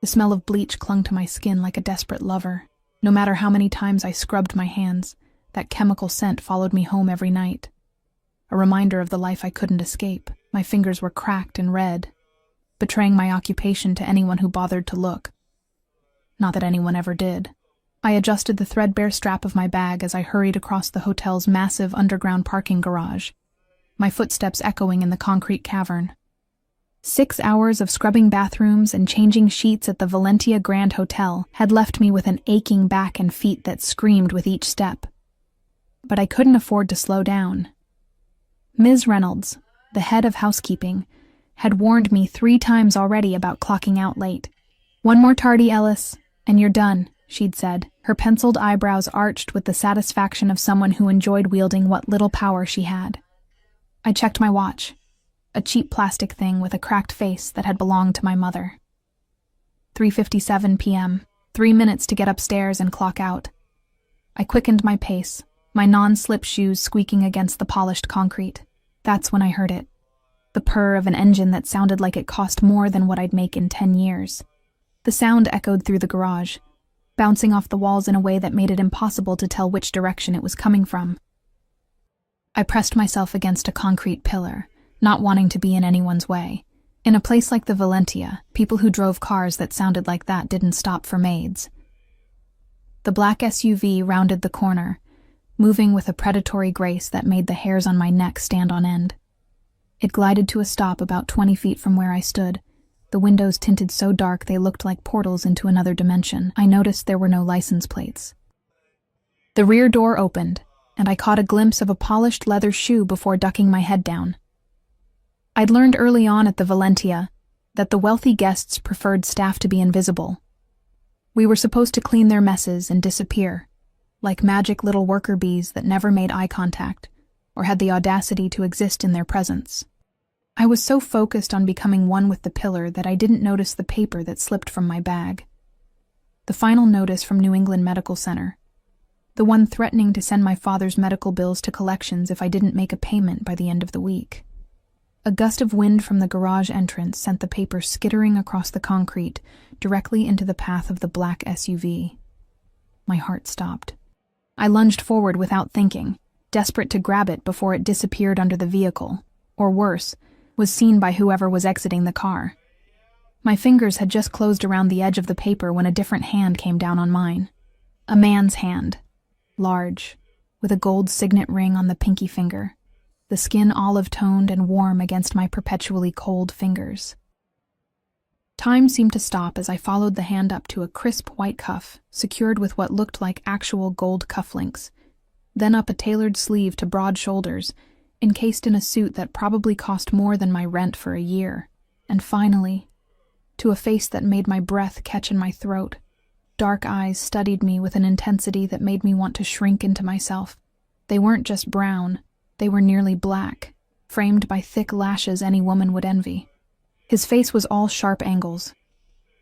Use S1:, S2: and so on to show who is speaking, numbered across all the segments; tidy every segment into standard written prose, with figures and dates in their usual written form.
S1: The smell of bleach clung to my skin like a desperate lover. No matter how many times I scrubbed my hands, that chemical scent followed me home every night. A reminder of the life I couldn't escape. My fingers were cracked and red, betraying my occupation to anyone who bothered to look. Not that anyone ever did. I adjusted the threadbare strap of my bag as I hurried across the hotel's massive underground parking garage, my footsteps echoing in the concrete cavern. 6 hours of scrubbing bathrooms and changing sheets at the Valentia Grand Hotel had left me with an aching back and feet that screamed with each step. But I couldn't afford to slow down. Ms. Reynolds, the head of housekeeping, had warned me 3 times already about clocking out late. "One more tardy, Ellis, and you're done," she'd said, her penciled eyebrows arched with the satisfaction of someone who enjoyed wielding what little power she had. I checked my watch, a cheap plastic thing with a cracked face that had belonged to my mother. 3:57 p.m., 3 minutes to get upstairs and clock out. I quickened my pace, my non-slip shoes squeaking against the polished concrete. That's when I heard it. The purr of an engine that sounded like it cost more than what I'd make in 10 years. The sound echoed through the garage, bouncing off the walls in a way that made it impossible to tell which direction it was coming from. I pressed myself against a concrete pillar, not wanting to be in anyone's way. In a place like the Valentia, people who drove cars that sounded like that didn't stop for maids. The black SUV rounded the corner, moving with a predatory grace that made the hairs on my neck stand on end. It glided to a stop about 20 feet from where I stood, the windows tinted so dark they looked like portals into another dimension. I noticed there were no license plates. The rear door opened, and I caught a glimpse of a polished leather shoe before ducking my head down. I'd learned early on at the Valentia that the wealthy guests preferred staff to be invisible. We were supposed to clean their messes and disappear, like magic little worker bees that never made eye contact or had the audacity to exist in their presence. I was so focused on becoming one with the pillar that I didn't notice the paper that slipped from my bag. The final notice from New England Medical Center. The one threatening to send my father's medical bills to collections if I didn't make a payment by the end of the week. A gust of wind from the garage entrance sent the paper skittering across the concrete, directly into the path of the black SUV. My heart stopped. I lunged forward without thinking, desperate to grab it before it disappeared under the vehicle, or worse, was seen by whoever was exiting the car. My fingers had just closed around the edge of the paper when a different hand came down on mine. A man's hand. Large, with a gold signet ring on the pinky finger, the skin olive-toned and warm against my perpetually cold fingers. Time seemed to stop as I followed the hand up to a crisp white cuff, secured with what looked like actual gold cufflinks, then up a tailored sleeve to broad shoulders, encased in a suit that probably cost more than my rent for a year, and finally, to a face that made my breath catch in my throat. Dark eyes studied me with an intensity that made me want to shrink into myself. They weren't just brown, they were nearly black, framed by thick lashes any woman would envy. His face was all sharp angles,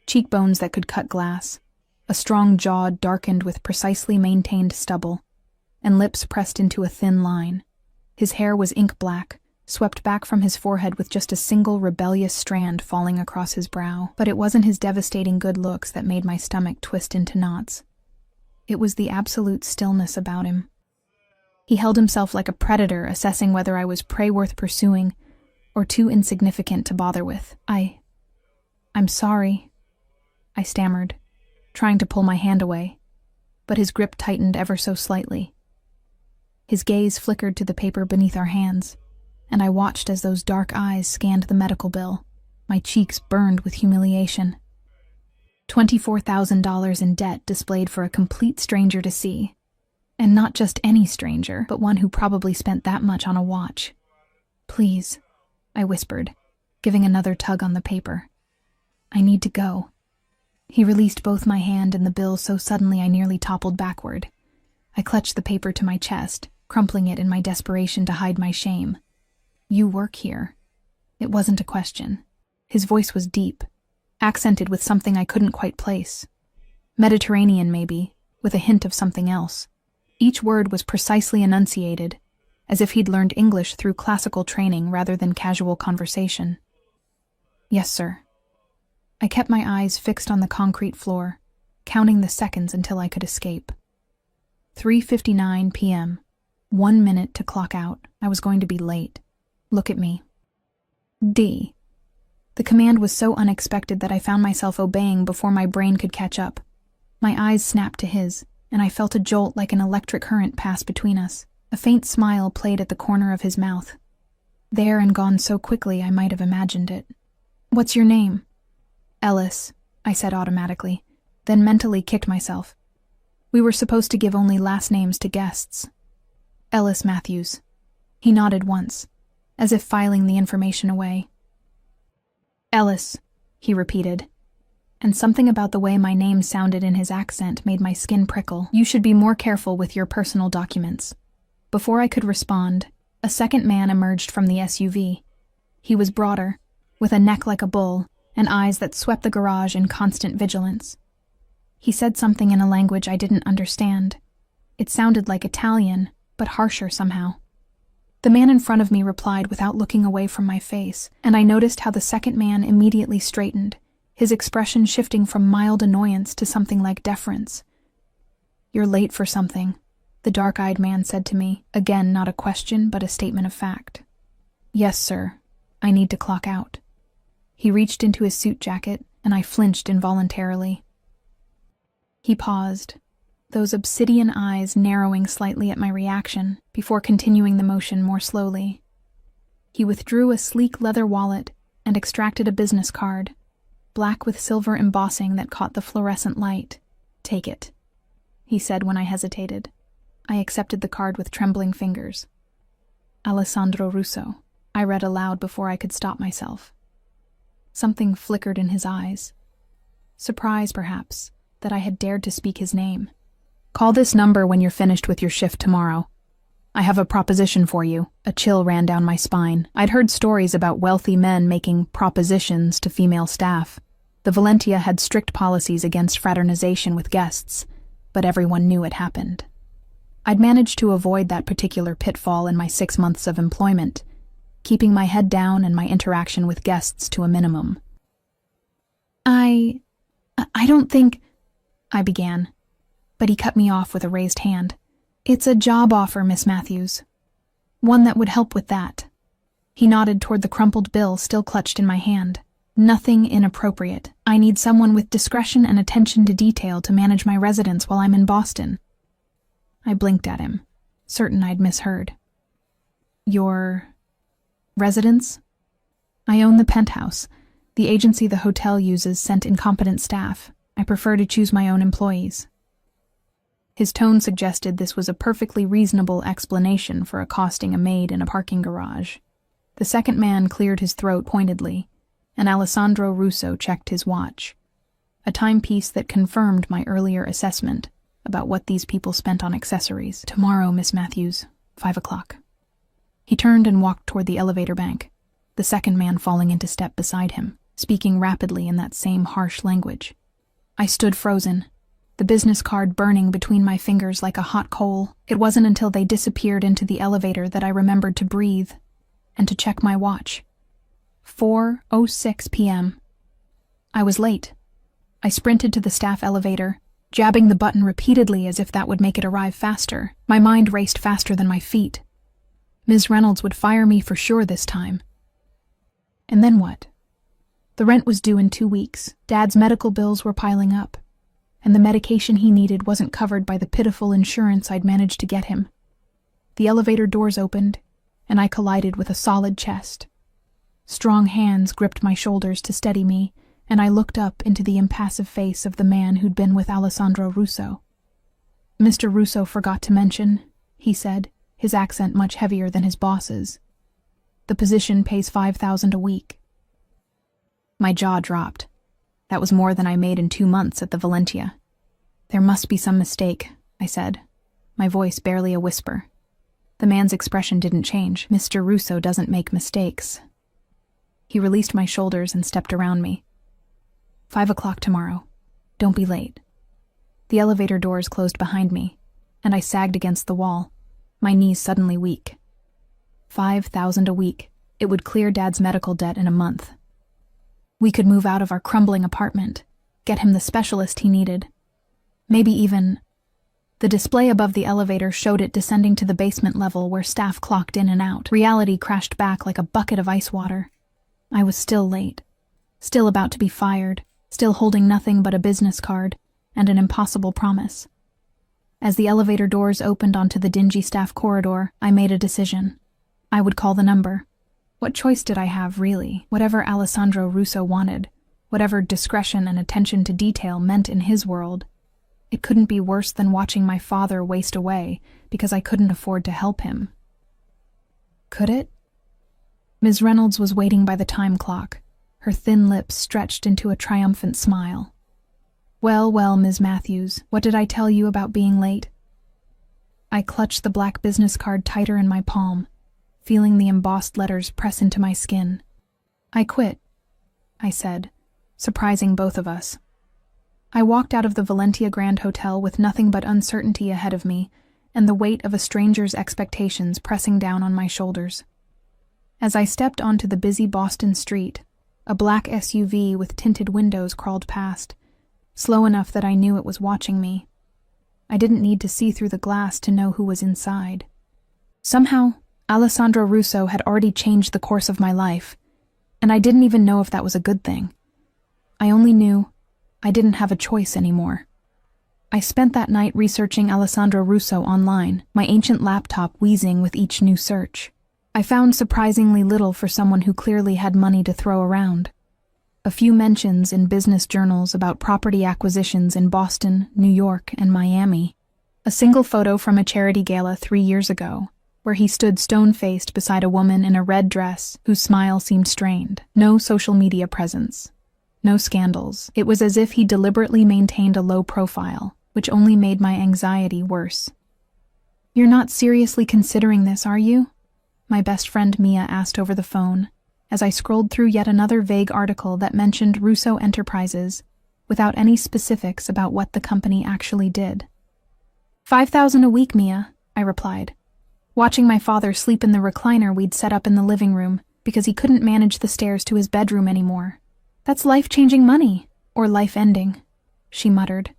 S1: cheekbones that could cut glass, a strong jaw darkened with precisely maintained stubble, and lips pressed into a thin line. His hair was ink black, swept back from his forehead with just a single rebellious strand falling across his brow. But it wasn't his devastating good looks that made my stomach twist into knots. It was the absolute stillness about him. He held himself like a predator, assessing whether I was prey worth pursuing or too insignificant to bother with. I'm sorry, I stammered, trying to pull my hand away, but his grip tightened ever so slightly. His gaze flickered to the paper beneath our hands, and I watched as those dark eyes scanned the medical bill. My cheeks burned with humiliation. $24,000 in debt displayed for a complete stranger to see. And not just any stranger, but one who probably spent that much on a watch. "Please," I whispered, giving another tug on the paper. "I need to go." He released both my hand and the bill so suddenly I nearly toppled backward. I clutched the paper to my chest, crumpling it in my desperation to hide my shame. "You work here." It wasn't a question. His voice was deep, accented with something I couldn't quite place. Mediterranean, maybe, with a hint of something else. Each word was precisely enunciated, as if he'd learned English through classical training rather than casual conversation. "Yes, sir." I kept my eyes fixed on the concrete floor, counting the seconds until I could escape. 3:59 p.m. 1 minute to clock out. I was going to be late. Look at me. D. The command was so unexpected that I found myself obeying before my brain could catch up. My eyes snapped to his, and I felt a jolt like an electric current pass between us. A faint smile played at the corner of his mouth. There and gone so quickly I might have imagined it. "What's your name?" "Ellis," I said automatically, then mentally kicked myself. We were supposed to give only last names to guests. "Ellis Matthews." He nodded once, as if filing the information away. "Ellis," he repeated, and something about the way my name sounded in his accent made my skin prickle. "You should be more careful with your personal documents." Before I could respond, a second man emerged from the SUV. He was broader, with a neck like a bull, and eyes that swept the garage in constant vigilance. He said something in a language I didn't understand. It sounded like Italian, but harsher somehow. The man in front of me replied without looking away from my face, and I noticed how the second man immediately straightened, his expression shifting from mild annoyance to something like deference. "You're late for something," the dark-eyed man said to me, again not a question but a statement of fact. "Yes, sir. I need to clock out." He reached into his suit jacket, and I flinched involuntarily. He paused, those obsidian eyes narrowing slightly at my reaction before continuing the motion more slowly. He withdrew a sleek leather wallet and extracted a business card, black with silver embossing that caught the fluorescent light. "Take it," he said when I hesitated. I accepted the card with trembling fingers. "Alessandro Russo," I read aloud before I could stop myself. Something flickered in his eyes. Surprise, perhaps, that I had dared to speak his name. "Call this number when you're finished with your shift tomorrow. I have a proposition for you." A chill ran down my spine. I'd heard stories about wealthy men making propositions to female staff. The Valentia had strict policies against fraternization with guests, but everyone knew it happened. I'd managed to avoid that particular pitfall in my 6 months of employment, keeping my head down and my interaction with guests to a minimum. I don't think," I began, but he cut me off with a raised hand. "It's a job offer, Miss Matthews. One that would help with that." He nodded toward the crumpled bill still clutched in my hand. "Nothing inappropriate. I need someone with discretion and attention to detail to manage my residence while I'm in Boston." I blinked at him, certain I'd misheard. "Your residence?" "I own the penthouse. The agency the hotel uses sent incompetent staff. I prefer to choose my own employees." His tone suggested this was a perfectly reasonable explanation for accosting a maid in a parking garage. The second man cleared his throat pointedly, and Alessandro Russo checked his watch, a timepiece that confirmed my earlier assessment about what these people spent on accessories. "Tomorrow, Miss Matthews, 5 o'clock. He turned and walked toward the elevator bank, the second man falling into step beside him, speaking rapidly in that same harsh language. I stood frozen, the business card burning between my fingers like a hot coal. It wasn't until they disappeared into the elevator that I remembered to breathe and to check my watch. 4:06 p.m. I was late. I sprinted to the staff elevator, jabbing the button repeatedly as if that would make it arrive faster. My mind raced faster than my feet. Ms. Reynolds would fire me for sure this time. And then what? The rent was due in 2 weeks. Dad's medical bills were piling up, and the medication he needed wasn't covered by the pitiful insurance I'd managed to get him. The elevator doors opened, and I collided with a solid chest. Strong hands gripped my shoulders to steady me, and I looked up into the impassive face of the man who'd been with Alessandro Russo. "Mr. Russo forgot to mention," he said, his accent much heavier than his boss's. "The position pays $5,000 a week." My jaw dropped. That was more than I made in 2 months at the Valentia. "There must be some mistake," I said, my voice barely a whisper. The man's expression didn't change. "Mr. Russo doesn't make mistakes." He released my shoulders and stepped around me. 5 o'clock tomorrow. Don't be late." The elevator doors closed behind me, and I sagged against the wall, my knees suddenly weak. $5,000 a week. It would clear Dad's medical debt in a month. We could move out of our crumbling apartment, get him the specialist he needed. Maybe even... The display above the elevator showed it descending to the basement level where staff clocked in and out. Reality crashed back like a bucket of ice water. I was still late, still about to be fired, still holding nothing but a business card and an impossible promise. As the elevator doors opened onto the dingy staff corridor, I made a decision. I would call the number. What choice did I have, really? Whatever Alessandro Russo wanted, whatever discretion and attention to detail meant in his world, it couldn't be worse than watching my father waste away because I couldn't afford to help him. Could it? Ms. Reynolds was waiting by the time clock, her thin lips stretched into a triumphant smile. Well, Ms. Matthews, what did I tell you about being late? I clutched the black business card tighter in my palm, feeling the embossed letters press into my skin. I quit, I said, surprising both of us. I walked out of the Valentia Grand Hotel with nothing but uncertainty ahead of me and the weight of a stranger's expectations pressing down on my shoulders. As I stepped onto the busy Boston street, a black SUV with tinted windows crawled past, slow enough that I knew it was watching me. I didn't need to see through the glass to know who was inside. Somehow, Alessandro Russo had already changed the course of my life, and I didn't even know if that was a good thing. I only knew I didn't have a choice anymore. I spent that night researching Alessandro Russo online, my ancient laptop wheezing with each new search. I found surprisingly little for someone who clearly had money to throw around. A few mentions in business journals about property acquisitions in Boston, New York, and Miami. A single photo from a charity gala 3 years ago, where he stood stone-faced beside a woman in a red dress whose smile seemed strained. No social media presence. No scandals. It was as if he deliberately maintained a low profile, which only made my anxiety worse. "You're not seriously considering this, are you?" my best friend Mia asked over the phone, as I scrolled through yet another vague article that mentioned Russo Enterprises, without any specifics about what the company actually did. $5,000 a week, Mia, I replied, watching my father sleep in the recliner we'd set up in the living room because he couldn't manage the stairs to his bedroom anymore. "That's life-changing money, or life-ending," she muttered.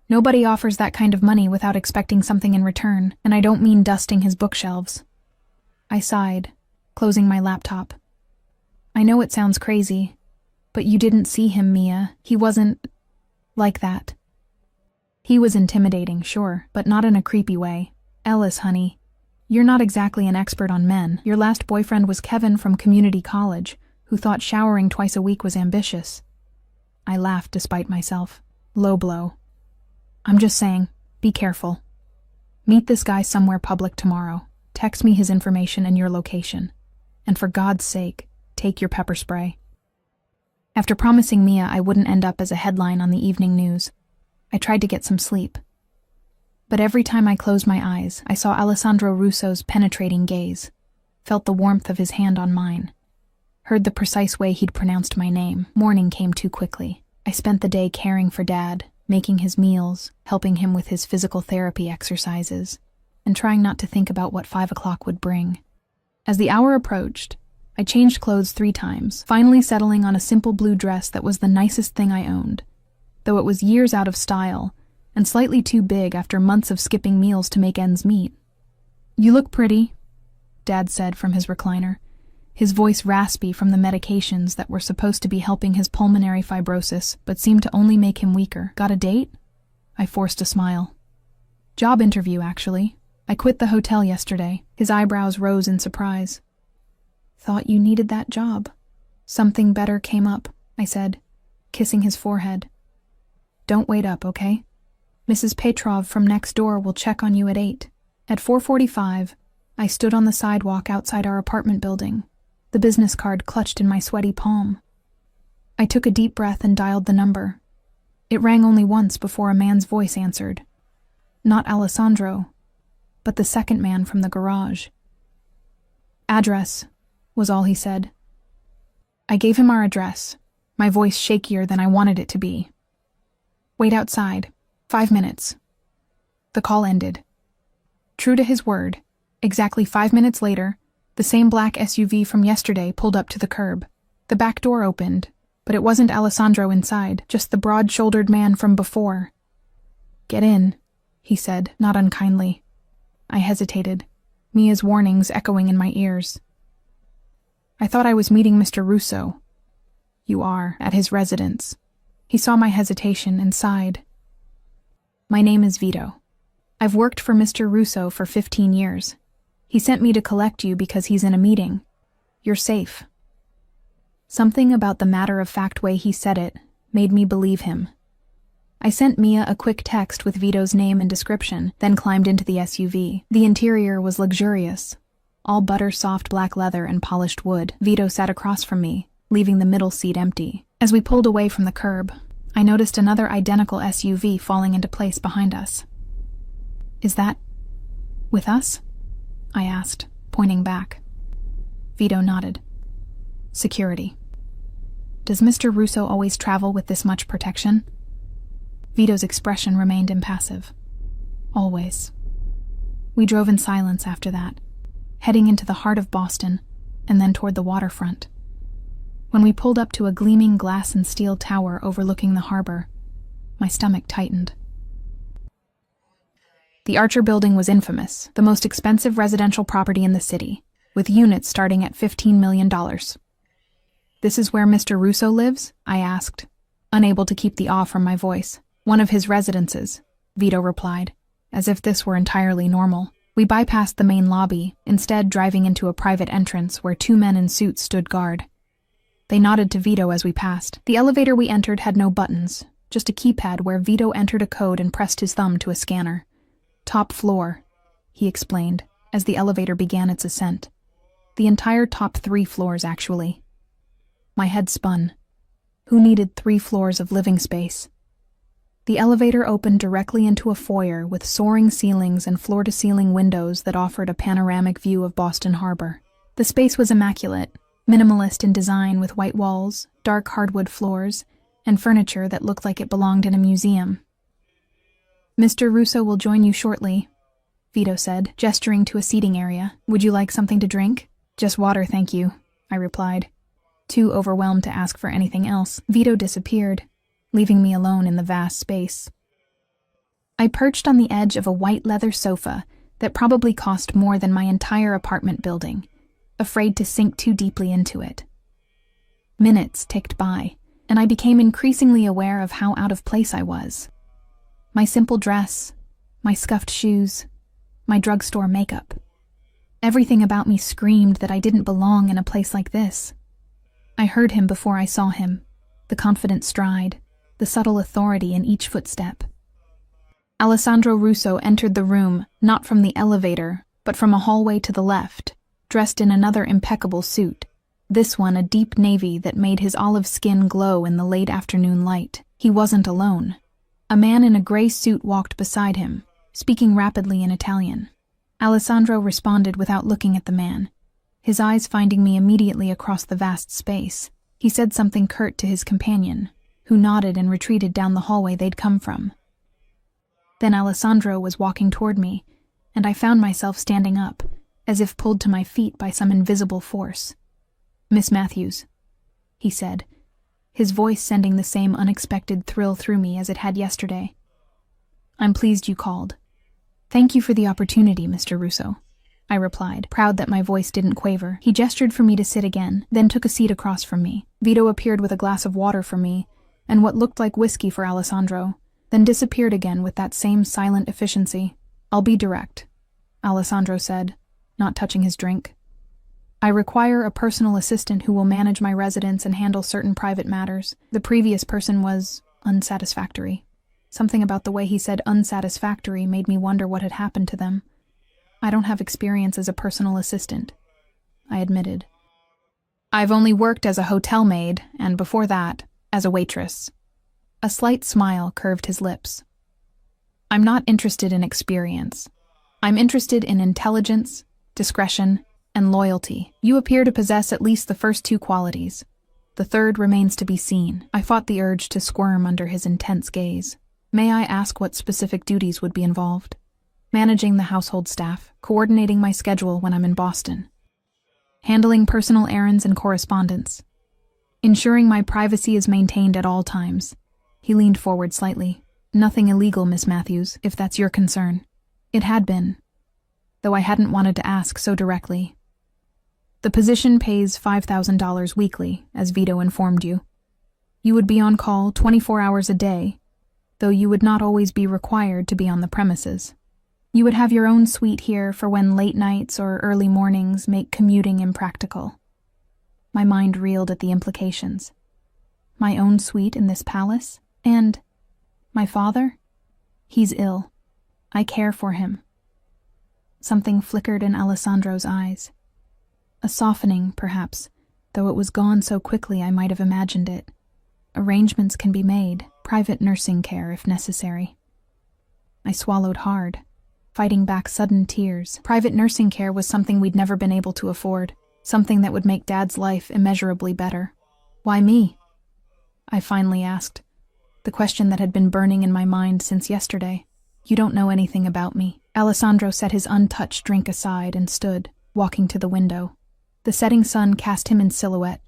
S1: "Nobody offers that kind of money without expecting something in return, and I don't mean dusting his bookshelves." I sighed, closing my laptop. "I know it sounds crazy, but you didn't see him, Mia. He wasn't like that." He was intimidating, sure, but not in a creepy way. "Ellis, honey, you're not exactly an expert on men. Your last boyfriend was Kevin from community college, who thought showering twice a week was ambitious." I laughed despite myself. Low blow. "I'm just saying, be careful. Meet this guy somewhere public tomorrow. Text me his information and your location. And for God's sake, take your pepper spray." After promising Mia I wouldn't end up as a headline on the evening news, I tried to get some sleep. But every time I closed my eyes, I saw Alessandro Russo's penetrating gaze, felt the warmth of his hand on mine, heard the precise way he'd pronounced my name. Morning came too quickly. I spent the day caring for Dad, making his meals, helping him with his physical therapy exercises, and trying not to think about what 5 o'clock would bring. As the hour approached, I changed clothes 3 times, finally settling on a simple blue dress that was the nicest thing I owned, though it was years out of style and slightly too big after months of skipping meals to make ends meet. "You look pretty," Dad said from his recliner, his voice raspy from the medications that were supposed to be helping his pulmonary fibrosis but seemed to only make him weaker. "Got a date?" I forced a smile. "Job interview, actually. I quit the hotel yesterday." His eyebrows rose in surprise. "Thought you needed that job." "Something better came up," I said, kissing his forehead. "Don't wait up, okay? Mrs. Petrov from next door will check on you at 8. At 4:45, I stood on the sidewalk outside our apartment building, the business card clutched in my sweaty palm. I took a deep breath and dialed the number. It rang only once before a man's voice answered. Not Alessandro, but the second man from the garage. "Address," was all he said. I gave him our address, my voice shakier than I wanted it to be. "Wait outside. 5 minutes." The call ended. True to his word, exactly 5 minutes later, the same black SUV from yesterday pulled up to the curb. The back door opened, but it wasn't Alessandro inside, just the broad-shouldered man from before. "Get in," he said, not unkindly. I hesitated, Mia's warnings echoing in my ears. "I thought I was meeting Mr. Russo." "You are, at his residence." He saw my hesitation and sighed. "My name is Vito. I've worked for Mr. Russo for 15 years. He sent me to collect you because he's in a meeting. You're safe." Something about the matter-of-fact way he said it made me believe him. I sent Mia a quick text with Vito's name and description, then climbed into the SUV. The interior was luxurious, all butter-soft black leather and polished wood. Vito sat across from me, leaving the middle seat empty. As we pulled away from the curb, I noticed another identical SUV falling into place behind us. "Is that with us?" I asked, pointing back. Vito nodded. "Security." "Does Mr. Russo always travel with this much protection?" Vito's expression remained impassive. "Always." We drove in silence after that, heading into the heart of Boston and then toward the waterfront. When we pulled up to a gleaming glass and steel tower overlooking the harbor, my stomach tightened. The Archer Building was infamous, the most expensive residential property in the city, with units starting at $15 million. "This is where Mr. Russo lives?" I asked, unable to keep the awe from my voice. "One of his residences," Vito replied, as if this were entirely normal. We bypassed the main lobby, instead driving into a private entrance where 2 men in suits stood guard. They nodded to Vito as we passed. The elevator we entered had no buttons, just a keypad where Vito entered a code and pressed his thumb to a scanner. "Top floor," he explained, as the elevator began its ascent. The entire top 3 floors, actually. My head spun. Who needed 3 floors of living space? The elevator opened directly into a foyer with soaring ceilings and floor-to-ceiling windows that offered a panoramic view of Boston Harbor. The space was immaculate, minimalist in design with white walls, dark hardwood floors, and furniture that looked like it belonged in a museum. "Mr. Russo will join you shortly," Vito said, gesturing to a seating area. "Would you like something to drink?" "Just water, thank you," I replied, too overwhelmed to ask for anything else. Vito disappeared, leaving me alone in the vast space. I perched on the edge of a white leather sofa that probably cost more than my entire apartment building, afraid to sink too deeply into it. Minutes ticked by, and I became increasingly aware of how out of place I was. My simple dress, my scuffed shoes, my drugstore makeup. Everything about me screamed that I didn't belong in a place like this. I heard him before I saw him, the confident stride, the subtle authority in each footstep. Alessandro Russo entered the room, not from the elevator, but from a hallway to the left, dressed in another impeccable suit, this one a deep navy that made his olive skin glow in the late afternoon light. He wasn't alone. A man in a gray suit walked beside him, speaking rapidly in Italian. Alessandro responded without looking at the man, his eyes finding me immediately across the vast space. He said something curt to his companion, who nodded and retreated down the hallway they'd come from. Then Alessandro was walking toward me, and I found myself standing up, as if pulled to my feet by some invisible force. "Miss Matthews," he said, his voice sending the same unexpected thrill through me as it had yesterday. "I'm pleased you called." "Thank you for the opportunity, Mr. Russo," I replied, proud that my voice didn't quaver. He gestured for me to sit again, then took a seat across from me. Vito appeared with a glass of water for me, and what looked like whiskey for Alessandro, then disappeared again with that same silent efficiency. "I'll be direct," Alessandro said, not touching his drink. "I require a personal assistant who will manage my residence and handle certain private matters. The previous person was unsatisfactory." Something about the way he said unsatisfactory made me wonder what had happened to them. "I don't have experience as a personal assistant," I admitted. "I've only worked as a hotel maid, and before that, as a waitress." A slight smile curved his lips. "I'm not interested in experience. I'm interested in intelligence, discretion, and loyalty. You appear to possess at least the first 2 qualities. The third remains to be seen." I fought the urge to squirm under his intense gaze. "May I ask what specific duties would be involved?" "Managing the household staff, coordinating my schedule when I'm in Boston, handling personal errands and correspondence." Ensuring my privacy is maintained at all times. He leaned forward slightly. Nothing illegal, Miss Matthews, if that's your concern. It had been, though I hadn't wanted to ask so directly. The position pays $5,000 weekly, as Vito informed you. You would be on call 24 hours a day, though you would not always be required to be on the premises. You would have your own suite here for when late nights or early mornings make commuting impractical. My mind reeled at the implications. My own suite in this palace? And my father? He's ill. I care for him. Something flickered in Alessandro's eyes. A softening, perhaps, though it was gone so quickly I might have imagined it. Arrangements can be made, private nursing care if necessary. I swallowed hard, fighting back sudden tears. Private nursing care was something we'd never been able to afford, something that would make Dad's life immeasurably better. Why me? I finally asked, the question that had been burning in my mind since yesterday. You don't know anything about me. Alessandro set his untouched drink aside and stood, walking to the window. The setting sun cast him in silhouette,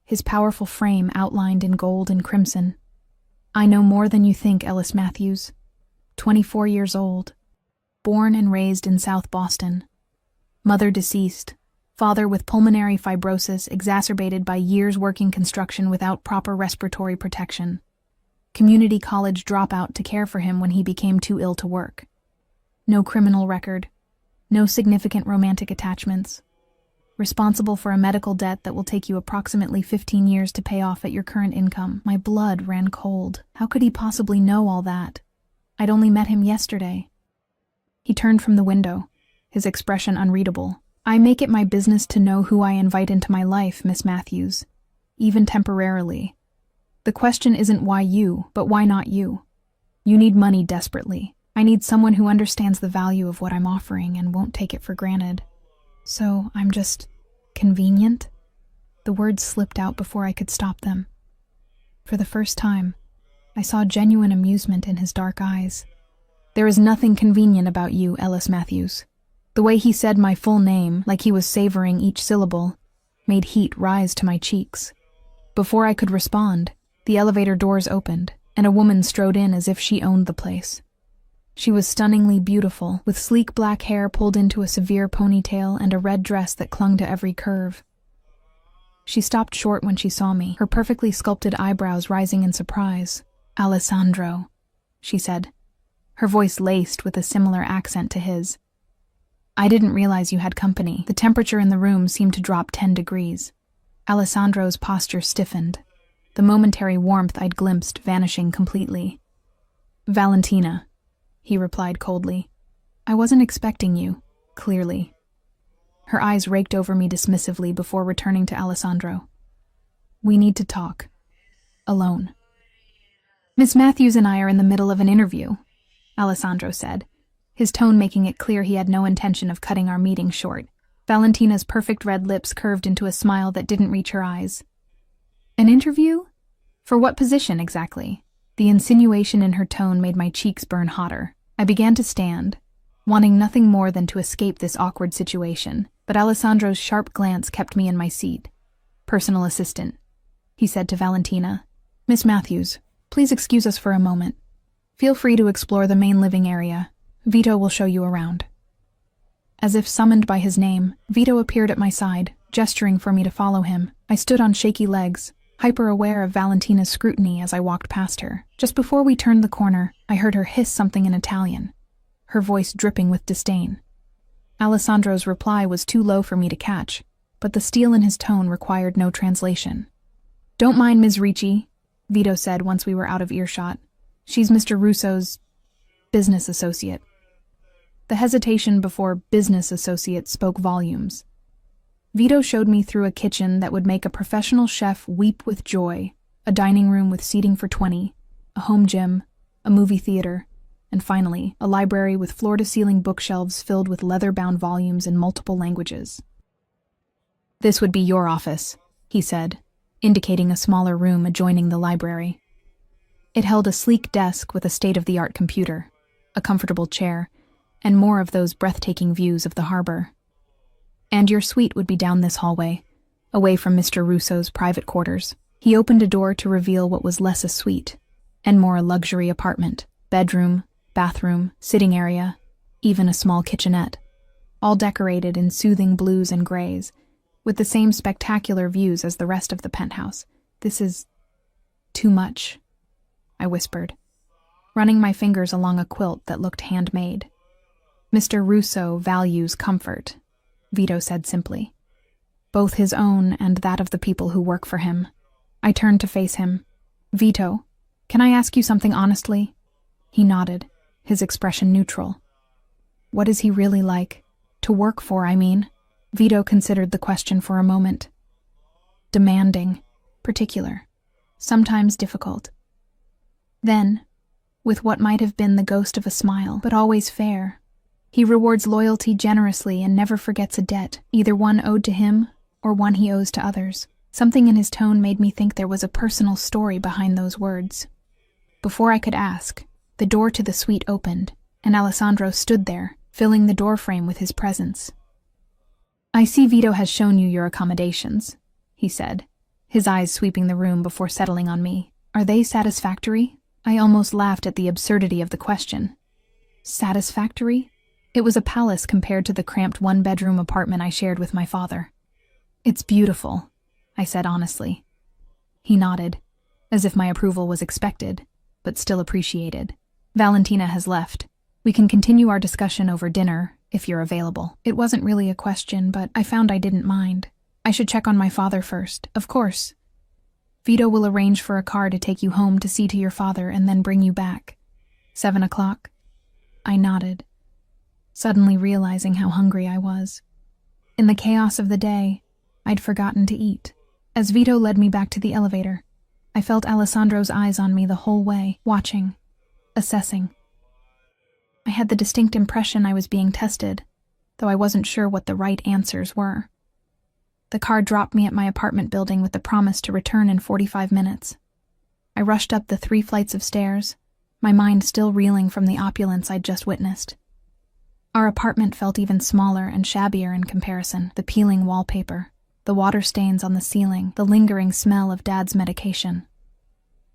S1: his powerful frame outlined in gold and crimson. I know more than you think, Ellis Matthews. 24 years old. Born and raised in South Boston. Mother deceased. Father with pulmonary fibrosis exacerbated by years working construction without proper respiratory protection. Community college dropout to care for him when he became too ill to work. No criminal record. No significant romantic attachments. Responsible for a medical debt that will take you approximately 15 years to pay off at your current income. My blood ran cold. How could he possibly know all that? I'd only met him yesterday. He turned from the window, his expression unreadable. I make it my business to know who I invite into my life, Miss Matthews, even temporarily. The question isn't why you, but why not you? You need money desperately. I need someone who understands the value of what I'm offering and won't take it for granted. So I'm just convenient? The words slipped out before I could stop them. For the first time, I saw genuine amusement in his dark eyes. There is nothing convenient about you, Ellis Matthews. The way he said my full name, like he was savoring each syllable, made heat rise to my cheeks. Before I could respond, the elevator doors opened, and a woman strode in as if she owned the place. She was stunningly beautiful, with sleek black hair pulled into a severe ponytail and a red dress that clung to every curve. She stopped short when she saw me, her perfectly sculpted eyebrows rising in surprise. "Alessandro," she said, her voice laced with a similar accent to his. "I didn't realize you had company." The temperature in the room seemed to drop 10 degrees. Alessandro's posture stiffened, the momentary warmth I'd glimpsed vanishing completely. "Valentina," he replied coldly. "I wasn't expecting you, clearly." Her eyes raked over me dismissively before returning to Alessandro. "We need to talk. Alone." "Miss Matthews and I are in the middle of an interview," Alessandro said, his tone making it clear he had no intention of cutting our meeting short. Valentina's perfect red lips curved into a smile that didn't reach her eyes. "An interview? For what position exactly?" The insinuation in her tone made my cheeks burn hotter. I began to stand, wanting nothing more than to escape this awkward situation, but Alessandro's sharp glance kept me in my seat. "Personal assistant," he said to Valentina. "Miss Matthews, please excuse us for a moment. Feel free to explore the main living area. Vito will show you around." As if summoned by his name, Vito appeared at my side, gesturing for me to follow him. I stood on shaky legs, hyper-aware of Valentina's scrutiny as I walked past her. Just before we turned the corner, I heard her hiss something in Italian, her voice dripping with disdain. Alessandro's reply was too low for me to catch, but the steel in his tone required no translation. "Don't mind Ms. Ricci," Vito said once we were out of earshot. "She's Mr. Russo's business associate." The hesitation before business associate spoke volumes. Vito showed me through a kitchen that would make a professional chef weep with joy, a dining room with seating for 20, a home gym, a movie theater, and finally, a library with floor-to-ceiling bookshelves filled with leather-bound volumes in multiple languages. "This would be your office," he said, indicating a smaller room adjoining the library. It held a sleek desk with a state-of-the-art computer, a comfortable chair, and more of those breathtaking views of the harbor. "And your suite would be down this hallway, away from Mr. Russo's private quarters. He opened a door to reveal what was less a suite and more a luxury apartment. Bedroom, bathroom, sitting area, even a small kitchenette, all decorated in soothing blues and grays, with the same spectacular views as the rest of the penthouse. "This is too much," I whispered, running my fingers along a quilt that looked handmade. "Mr. Russo values comfort," Vito said simply. "Both his own and that of the people who work for him." I turned to face him. "Vito, can I ask you something honestly?" He nodded, his expression neutral. "What is he really like? To work for, I mean?" Vito considered the question for a moment. "Demanding, particular, sometimes difficult." Then, with what might have been the ghost of a smile, but always fair, "He rewards loyalty generously and never forgets a debt, either one owed to him or one he owes to others." Something in his tone made me think there was a personal story behind those words. Before I could ask, the door to the suite opened, and Alessandro stood there, filling the doorframe with his presence. "I see Vito has shown you your accommodations," he said, his eyes sweeping the room before settling on me. "Are they satisfactory?" I almost laughed at the absurdity of the question. Satisfactory? It was a palace compared to the cramped one-bedroom apartment I shared with my father. "It's beautiful," I said honestly. He nodded, as if my approval was expected, but still appreciated. "Valentina has left. We can continue our discussion over dinner, if you're available." It wasn't really a question, but I found I didn't mind. "I should check on my father first." "Of course. Vito will arrange for a car to take you home to see to your father and then bring you back. 7 o'clock? I nodded, suddenly realizing how hungry I was. In the chaos of the day, I'd forgotten to eat. As Vito led me back to the elevator, I felt Alessandro's eyes on me the whole way, watching, assessing. I had the distinct impression I was being tested, though I wasn't sure what the right answers were. The car dropped me at my apartment building with the promise to return in 45 minutes. I rushed up the 3 flights of stairs, my mind still reeling from the opulence I'd just witnessed. Our apartment felt even smaller and shabbier in comparison. The peeling wallpaper, the water stains on the ceiling, the lingering smell of Dad's medication.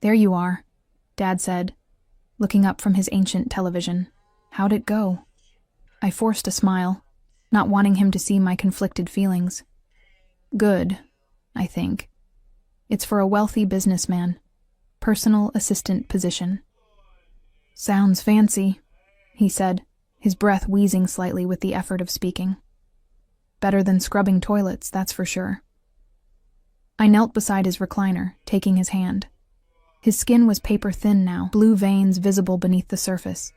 S1: "There you are," Dad said, looking up from his ancient television. "How'd it go?" I forced a smile, not wanting him to see my conflicted feelings. "Good, I think. It's for a wealthy businessman. Personal assistant position." "Sounds fancy," he said, his breath wheezing slightly with the effort of speaking. "Better than scrubbing toilets, that's for sure." I knelt beside his recliner, taking his hand. His skin was paper-thin now, blue veins visible beneath the surface.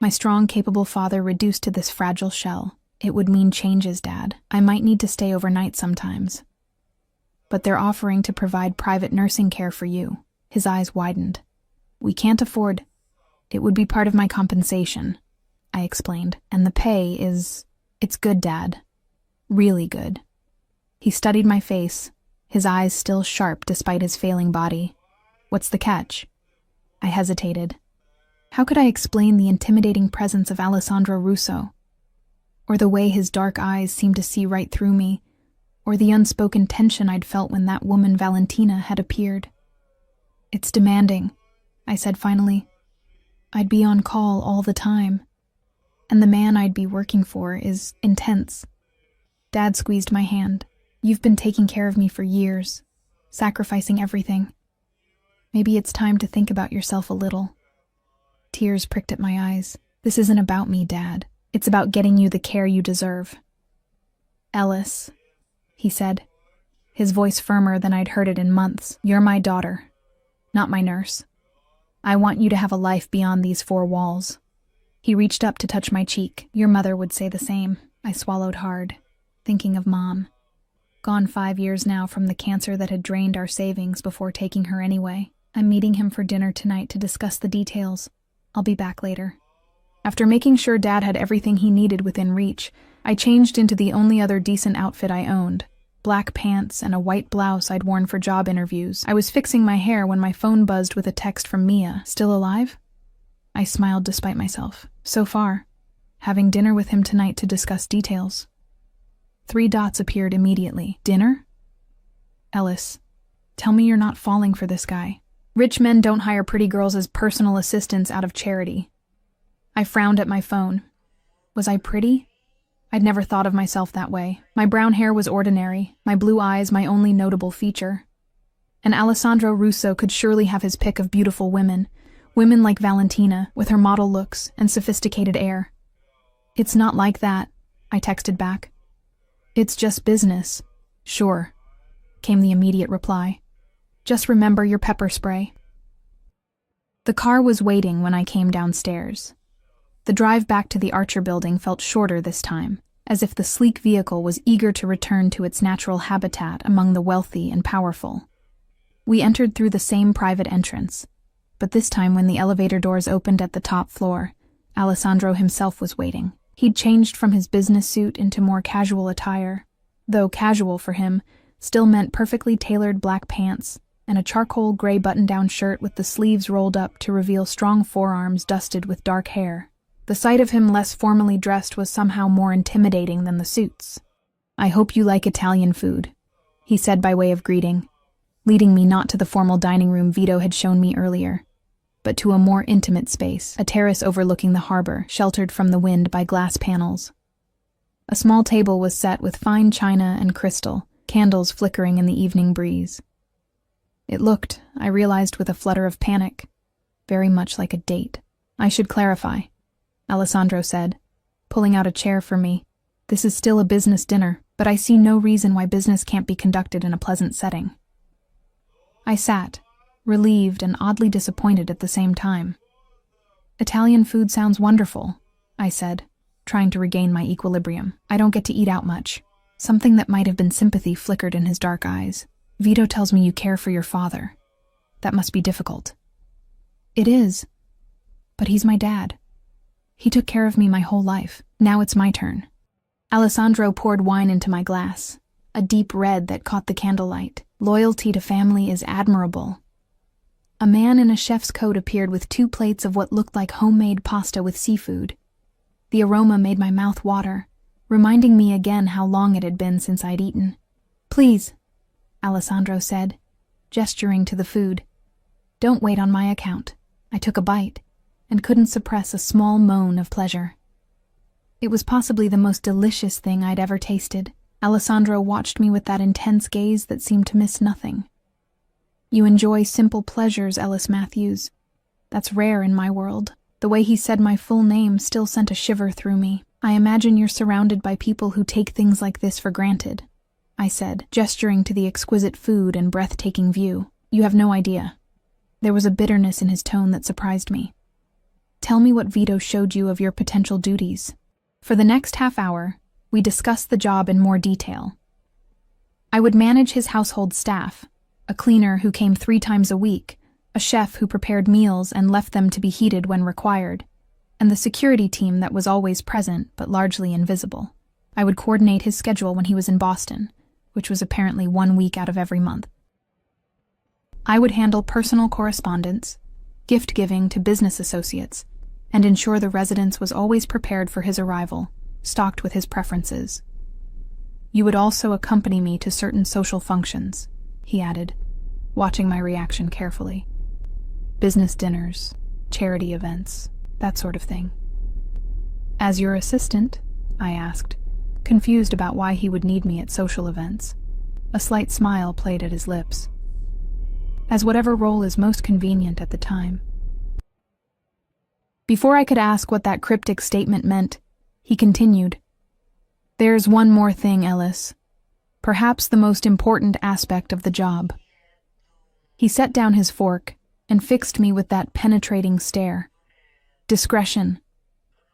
S1: My strong, capable father reduced to this fragile shell. "It would mean changes, Dad. I might need to stay overnight sometimes. But they're offering to provide private nursing care for you." His eyes widened. "We can't afford—" "It would be part of my compensation," I explained. "And the pay it's good, Dad. Really good." He studied my face, his eyes still sharp despite his failing body. "What's the catch?" I hesitated. How could I explain the intimidating presence of Alessandro Russo? Or the way his dark eyes seemed to see right through me, or the unspoken tension I'd felt when that woman Valentina had appeared. "It's demanding," I said finally. "I'd be on call all the time. And the man I'd be working for is intense." Dad squeezed my hand. "You've been taking care of me for years, sacrificing everything. Maybe it's time to think about yourself a little." Tears pricked at my eyes. "This isn't about me, Dad. It's about getting you the care you deserve." "Ellis," he said, his voice firmer than I'd heard it in months, "you're my daughter, not my nurse. I want you to have a life beyond these 4 walls." He reached up to touch my cheek. "Your mother would say the same." I swallowed hard, thinking of Mom. Gone 5 years now from the cancer that had drained our savings before taking her anyway. "I'm meeting him for dinner tonight to discuss the details. I'll be back later." After making sure Dad had everything he needed within reach, I changed into the only other decent outfit I owned, black pants and a white blouse I'd worn for job interviews. I was fixing my hair when my phone buzzed with a text from Mia. "Still alive?" I smiled despite myself. "So far. Having dinner with him tonight to discuss details." 3 dots appeared immediately. "Dinner?" Ellis, tell me you're not falling for this guy. Rich men don't hire pretty girls as personal assistants out of charity. I frowned at my phone. Was I pretty? I'd never thought of myself that way. My brown hair was ordinary, my blue eyes my only notable feature. And Alessandro Russo could surely have his pick of beautiful women like Valentina, with her model looks and sophisticated air. It's not like that, I texted back. It's just business. Sure, came the immediate reply. Just remember your pepper spray. The car was waiting when I came downstairs. The drive back to the Archer building felt shorter this time, as if the sleek vehicle was eager to return to its natural habitat among the wealthy and powerful. We entered through the same private entrance, but this time when the elevator doors opened at the top floor, Alessandro himself was waiting. He'd changed from his business suit into more casual attire, though casual for him still meant perfectly tailored black pants and a charcoal gray button-down shirt with the sleeves rolled up to reveal strong forearms dusted with dark hair. The sight of him less formally dressed was somehow more intimidating than the suits. "I hope you like Italian food," he said by way of greeting, leading me not to the formal dining room Vito had shown me earlier, but to a more intimate space, a terrace overlooking the harbor, sheltered from the wind by glass panels. A small table was set with fine china and crystal, candles flickering in the evening breeze. It looked, I realized with a flutter of panic, very much like a date. "I should clarify," Alessandro said, pulling out a chair for me. "This is still a business dinner, but I see no reason why business can't be conducted in a pleasant setting." I sat, relieved and oddly disappointed at the same time. "Italian food sounds wonderful," I said, trying to regain my equilibrium. "I don't get to eat out much." Something that might have been sympathy flickered in his dark eyes. "Vito tells me you care for your father. That must be difficult." "It is. But he's my dad. He took care of me my whole life. Now it's my turn." Alessandro poured wine into my glass, a deep red that caught the candlelight. "Loyalty to family is admirable." A man in a chef's coat appeared with 2 plates of what looked like homemade pasta with seafood. The aroma made my mouth water, reminding me again how long it had been since I'd eaten. "Please," Alessandro said, gesturing to the food. "Don't wait on my account." I took a bite, and couldn't suppress a small moan of pleasure. It was possibly the most delicious thing I'd ever tasted. Alessandro watched me with that intense gaze that seemed to miss nothing. "You enjoy simple pleasures, Ellis Matthews. That's rare in my world." The way he said my full name still sent a shiver through me. "I imagine you're surrounded by people who take things like this for granted," I said, gesturing to the exquisite food and breathtaking view. "You have no idea." There was a bitterness in his tone that surprised me. "Tell me what Vito showed you of your potential duties." For the next half hour, we discussed the job in more detail. I would manage his household staff, a cleaner who came 3 times a week, a chef who prepared meals and left them to be heated when required, and the security team that was always present but largely invisible. I would coordinate his schedule when he was in Boston, which was apparently 1 week out of every month. I would handle personal correspondence, gift-giving to business associates, and ensure the residence was always prepared for his arrival, stocked with his preferences. "You would also accompany me to certain social functions," he added, watching my reaction carefully. "Business dinners, charity events, that sort of thing." "As your assistant?" I asked, confused about why he would need me at social events. A slight smile played at his lips. "As whatever role is most convenient at the time." Before I could ask what that cryptic statement meant, he continued, "There's one more thing, Ellis. Perhaps the most important aspect of the job." He set down his fork and fixed me with that penetrating stare. "Discretion.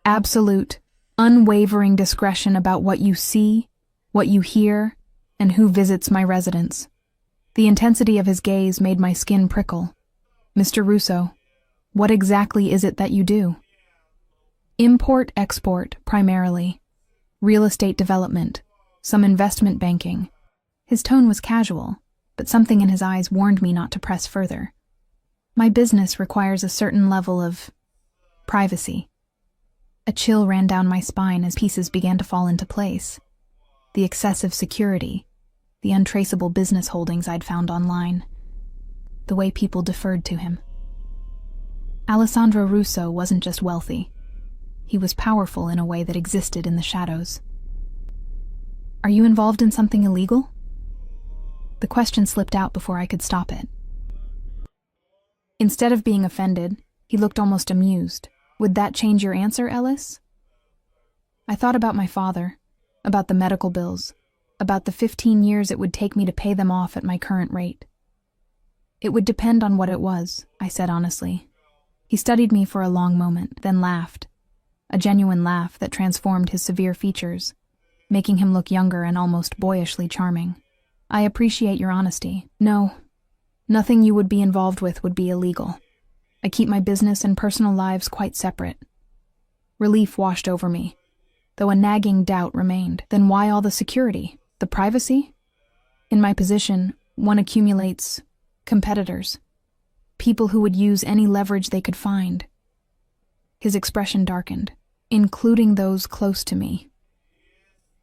S1: Absolute, unwavering discretion about what you see, what you hear, and who visits my residence." The intensity of his gaze made my skin prickle. "Mr. Russo, what exactly is it that you do?" "Import-export, primarily. Real estate development, some investment banking." His tone was casual, but something in his eyes warned me not to press further. "My business requires a certain level of privacy." A chill ran down my spine as pieces began to fall into place. The excessive security, the untraceable business holdings I'd found online, the way people deferred to him. Alessandro Russo wasn't just wealthy. He was powerful in a way that existed in the shadows. Are you involved in something illegal? The question slipped out before I could stop it. Instead of being offended, he looked almost amused. Would that change your answer, Ellis? I thought about my father, about the medical bills, about the 15 years it would take me to pay them off at my current rate. It would depend on what it was, I said honestly. He studied me for a long moment, then laughed, a genuine laugh that transformed his severe features, making him look younger and almost boyishly charming. I appreciate your honesty. No, nothing you would be involved with would be illegal. I keep my business and personal lives quite separate. Relief washed over me, though a nagging doubt remained. Then why all the security? The privacy? In my position, one accumulates competitors, people who would use any leverage they could find. His expression darkened, including those close to me.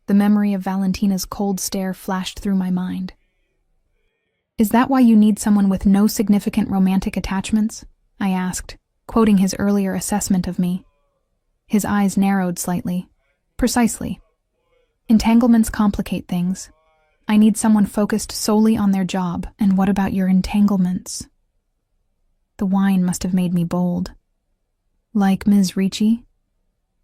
S1: The memory of Valentina's cold stare flashed through my mind. Is that why you need someone with no significant romantic attachments? I asked, quoting his earlier assessment of me. His eyes narrowed slightly. Precisely. Entanglements complicate things. I need someone focused solely on their job. And what about your entanglements? The wine must have made me bold. Like Ms. Ricci?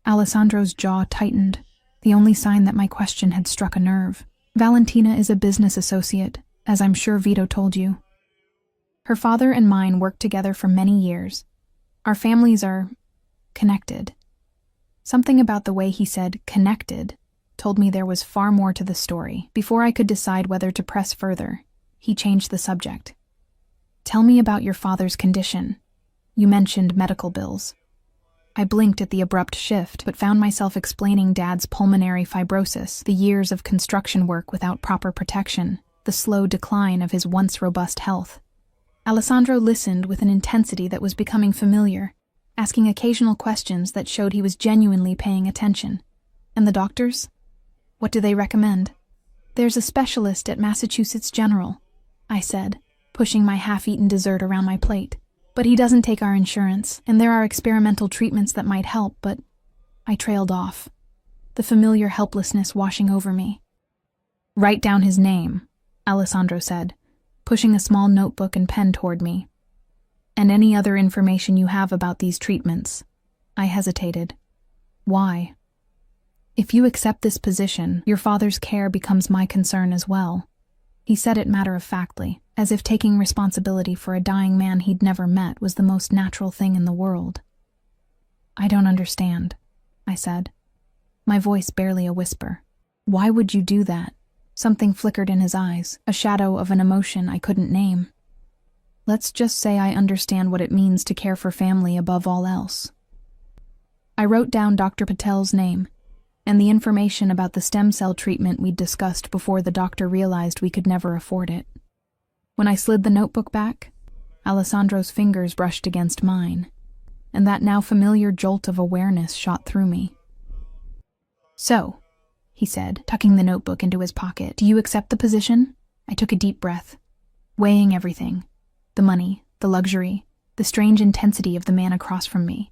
S1: Alessandro's jaw tightened, the only sign that my question had struck a nerve. Valentina is a business associate, as I'm sure Vito told you. Her father and mine worked together for many years. Our families are connected. Something about the way he said connected told me there was far more to the story. Before I could decide whether to press further, he changed the subject. Tell me about your father's condition. You mentioned medical bills. I blinked at the abrupt shift, but found myself explaining Dad's pulmonary fibrosis, the years of construction work without proper protection, the slow decline of his once robust health. Alessandro listened with an intensity that was becoming familiar, asking occasional questions that showed he was genuinely paying attention. And the doctors? What do they recommend? There's a specialist at Massachusetts General, I said, pushing my half-eaten dessert around my plate. But he doesn't take our insurance, and there are experimental treatments that might help, but I trailed off, the familiar helplessness washing over me. Write down his name, Alessandro said, pushing a small notebook and pen toward me. And any other information you have about these treatments. I hesitated. Why? If you accept this position, your father's care becomes my concern as well. He said it matter-of-factly, as if taking responsibility for a dying man he'd never met was the most natural thing in the world. I don't understand, I said, my voice barely a whisper. Why would you do that? Something flickered in his eyes, a shadow of an emotion I couldn't name. Let's just say I understand what it means to care for family above all else. I wrote down Dr. Patel's name, and the information about the stem cell treatment we'd discussed before the doctor realized we could never afford it. When I slid the notebook back, Alessandro's fingers brushed against mine, and that now familiar jolt of awareness shot through me. So, he said, tucking the notebook into his pocket, do you accept the position? I took a deep breath, weighing everything, the money, the luxury, the strange intensity of the man across from me,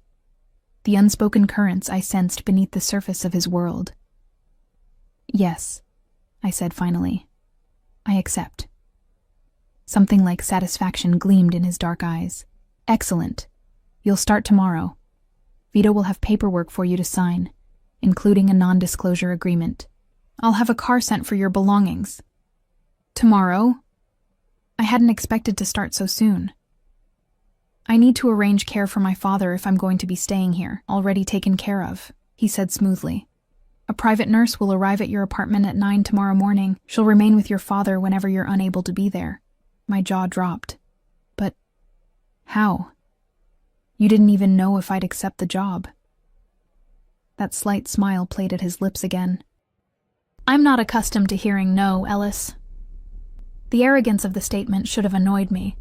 S1: the unspoken currents I sensed beneath the surface of his world. Yes, I said finally. I accept. Something like satisfaction gleamed in his dark eyes. Excellent. You'll start tomorrow. Vito will have paperwork for you to sign, including a non-disclosure agreement. I'll have a car sent for your belongings. Tomorrow? I hadn't expected to start so soon. I need to arrange care for my father if I'm going to be staying here, already taken care of, he said smoothly. A private nurse will arrive at your apartment at 9 tomorrow morning. She'll remain with your father whenever you're unable to be there. My jaw dropped. But how? You didn't even know if I'd accept the job. That slight smile played at his lips again. I'm not accustomed to hearing no, Ellis. The arrogance of the statement should have annoyed me,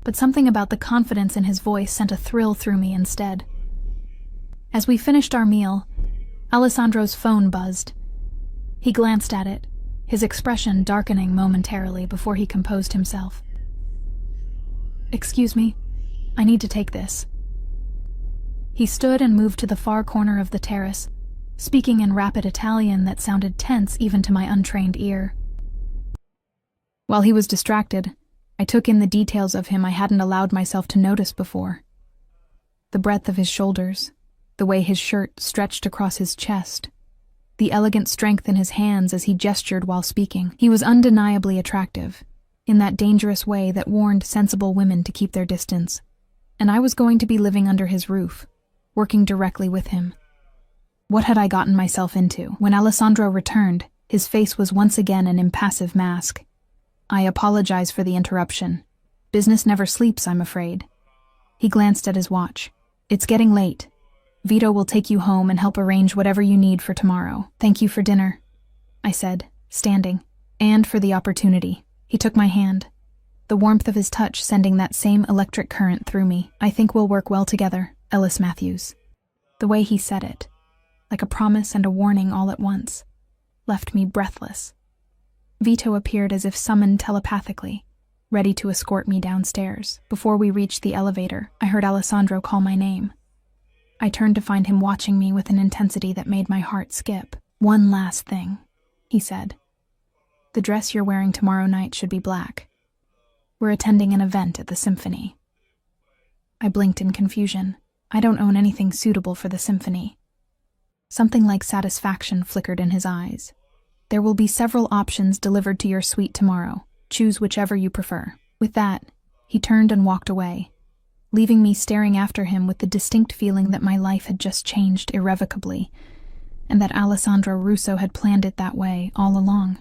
S1: but something about the confidence in his voice sent a thrill through me instead. As we finished our meal, Alessandro's phone buzzed. He glanced at it, his expression darkening momentarily before he composed himself. "Excuse me, I need to take this." He stood and moved to the far corner of the terrace, speaking in rapid Italian that sounded tense even to my untrained ear. While he was distracted, I took in the details of him I hadn't allowed myself to notice before. The breadth of his shoulders, the way his shirt stretched across his chest, the elegant strength in his hands as he gestured while speaking. He was undeniably attractive, in that dangerous way that warned sensible women to keep their distance, and I was going to be living under his roof, working directly with him. What had I gotten myself into? When Alessandro returned, his face was once again an impassive mask. "I apologize for the interruption. Business never sleeps, I'm afraid." He glanced at his watch. "It's getting late. Vito will take you home and help arrange whatever you need for tomorrow." "Thank you for dinner," I said, standing, "and for the opportunity." He took my hand, the warmth of his touch sending that same electric current through me. "I think we'll work well together, Ellis Matthews." The way he said it, like a promise and a warning all at once, left me breathless. Vito appeared as if summoned telepathically, ready to escort me downstairs. Before we reached the elevator, I heard Alessandro call my name. I turned to find him watching me with an intensity that made my heart skip. "One last thing," he said. "The dress you're wearing tomorrow night should be black. We're attending an event at the Symphony." I blinked in confusion. "I don't own anything suitable for the Symphony." Something like satisfaction flickered in his eyes. "There will be several options delivered to your suite tomorrow. Choose whichever you prefer." With that, he turned and walked away, leaving me staring after him with the distinct feeling that my life had just changed irrevocably, and that Alessandro Russo had planned it that way all along.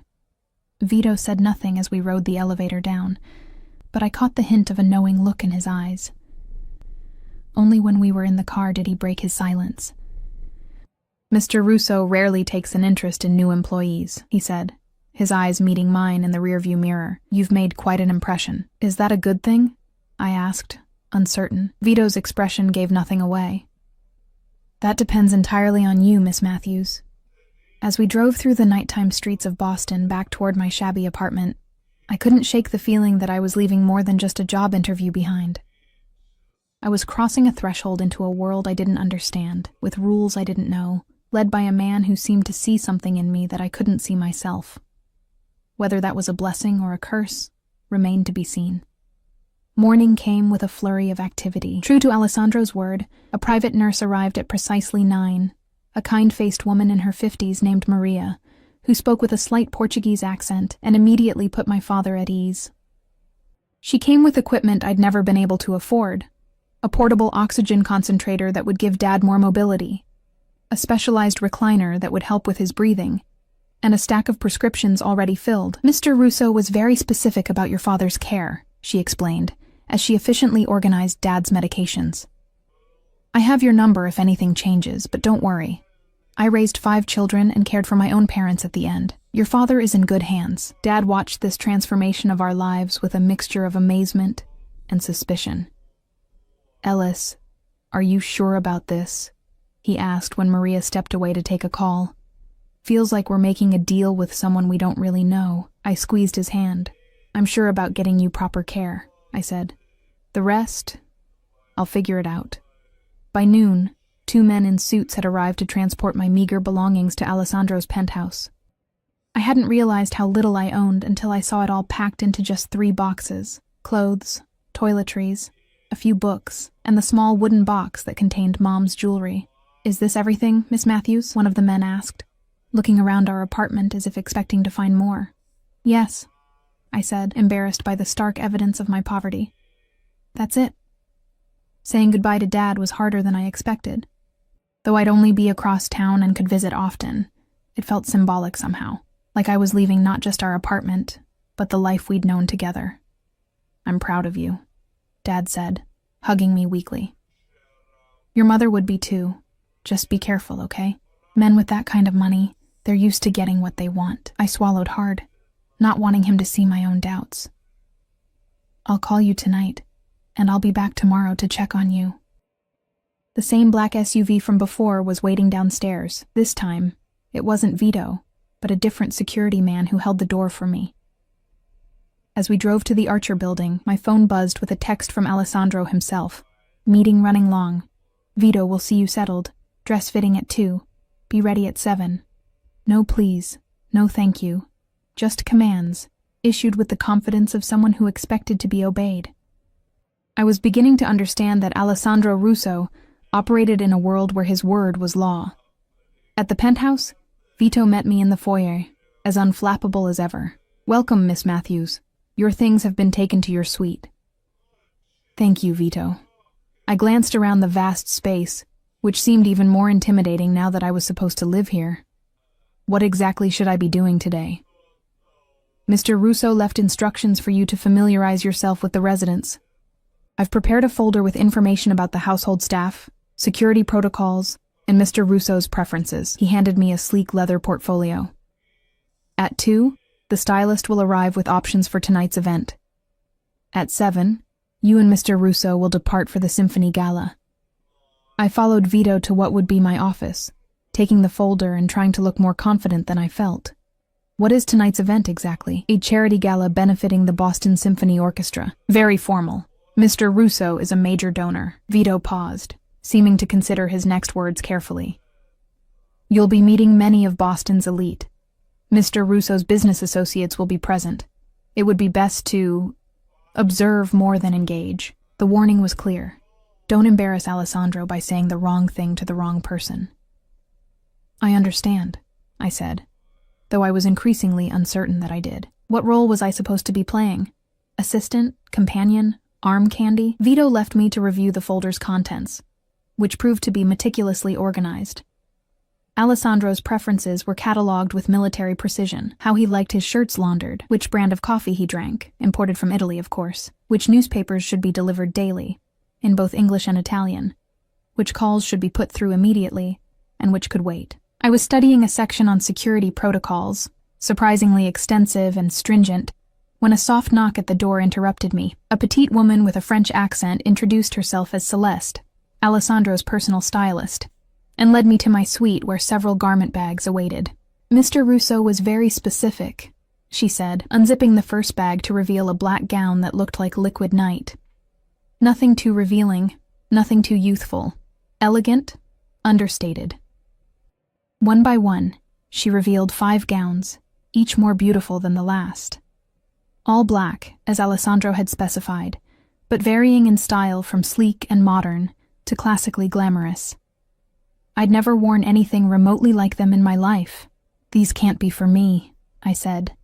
S1: Vito said nothing as we rode the elevator down, but I caught the hint of a knowing look in his eyes. Only when we were in the car did he break his silence. "Mr. Russo rarely takes an interest in new employees," he said, his eyes meeting mine in the rearview mirror. "You've made quite an impression." "Is that a good thing?" I asked, uncertain. Vito's expression gave nothing away. "That depends entirely on you, Miss Matthews." As we drove through the nighttime streets of Boston back toward my shabby apartment, I couldn't shake the feeling that I was leaving more than just a job interview behind. I was crossing a threshold into a world I didn't understand, with rules I didn't know, led by a man who seemed to see something in me that I couldn't see myself. Whether that was a blessing or a curse remained to be seen. Morning came with a flurry of activity. True to Alessandro's word, a private nurse arrived at precisely 9, a kind-faced woman in her 50s named Maria, who spoke with a slight Portuguese accent and immediately put my father at ease. She came with equipment I'd never been able to afford: a portable oxygen concentrator that would give Dad more mobility, a specialized recliner that would help with his breathing, and a stack of prescriptions already filled. "Mr. Russo was very specific about your father's care," she explained, as she efficiently organized Dad's medications. "I have your number if anything changes, but don't worry. I raised 5 children and cared for my own parents at the end. Your father is in good hands." Dad watched this transformation of our lives with a mixture of amazement and suspicion. "Ellis, are you sure about this?" he asked when Maria stepped away to take a call. "Feels like we're making a deal with someone we don't really know." I squeezed his hand. "I'm sure about getting you proper care," I said. "The rest, I'll figure it out." By noon, 2 men in suits had arrived to transport my meager belongings to Alessandro's penthouse. I hadn't realized how little I owned until I saw it all packed into just 3 boxes: clothes, toiletries, a few books, and the small wooden box that contained Mom's jewelry. "Is this everything, Miss Matthews?" one of the men asked, looking around our apartment as if expecting to find more. "Yes," I said, embarrassed by the stark evidence of my poverty. "That's it." Saying goodbye to Dad was harder than I expected. Though I'd only be across town and could visit often, it felt symbolic somehow, like I was leaving not just our apartment, but the life we'd known together. "I'm proud of you," Dad said, hugging me weakly. "Your mother would be too. Just be careful, okay? Men with that kind of money, they're used to getting what they want." I swallowed hard, not wanting him to see my own doubts. "I'll call you tonight, and I'll be back tomorrow to check on you." The same black SUV from before was waiting downstairs. This time, it wasn't Vito, but a different security man who held the door for me. As we drove to the Archer building, my phone buzzed with a text from Alessandro himself. Meeting running long. Vito will see you settled. Dress fitting at 2. Be ready at 7. No please. No thank you. Just commands, issued with the confidence of someone who expected to be obeyed. I was beginning to understand that Alessandro Russo operated in a world where his word was law. At the penthouse, Vito met me in the foyer, as unflappable as ever. Welcome, Miss Matthews. Your things have been taken to your suite. Thank you, Vito. I glanced around the vast space, which seemed even more intimidating now that I was supposed to live here. What exactly should I be doing today? Mr. Russo left instructions for you to familiarize yourself with the residents. I've prepared a folder with information about the household staff, security protocols, and Mr. Russo's preferences. He handed me a sleek leather portfolio. At 2, the stylist will arrive with options for tonight's event. At 7, you and Mr. Russo will depart for the Symphony Gala. I followed Vito to what would be my office, taking the folder and trying to look more confident than I felt. What is tonight's event exactly? A charity gala benefiting the Boston Symphony Orchestra. Very formal. Mr. Russo is a major donor. Vito paused, seeming to consider his next words carefully. You'll be meeting many of Boston's elite. Mr. Russo's business associates will be present. It would be best to observe more than engage. The warning was clear. Don't embarrass Alessandro by saying the wrong thing to the wrong person. I understand, I said, though I was increasingly uncertain that I did. What role was I supposed to be playing? Assistant? Companion? Arm candy? Vito left me to review the folder's contents, which proved to be meticulously organized. Alessandro's preferences were catalogued with military precision: how he liked his shirts laundered, which brand of coffee he drank, imported from Italy of course, which newspapers should be delivered daily, in both English and Italian, which calls should be put through immediately, and which could wait. I was studying a section on security protocols, surprisingly extensive and stringent, when a soft knock at the door interrupted me. A petite woman with a French accent introduced herself as Celeste, Alessandro's personal stylist, and led me to my suite where several garment bags awaited. Mr. Russo was very specific, she said, unzipping the first bag to reveal a black gown that looked like liquid night. Nothing too revealing, nothing too youthful. Elegant, understated. One by one, she revealed 5 gowns, each more beautiful than the last. All black, as Alessandro had specified, but varying in style from sleek and modern to classically glamorous. I'd never worn anything remotely like them in my life. These can't be for me, I said,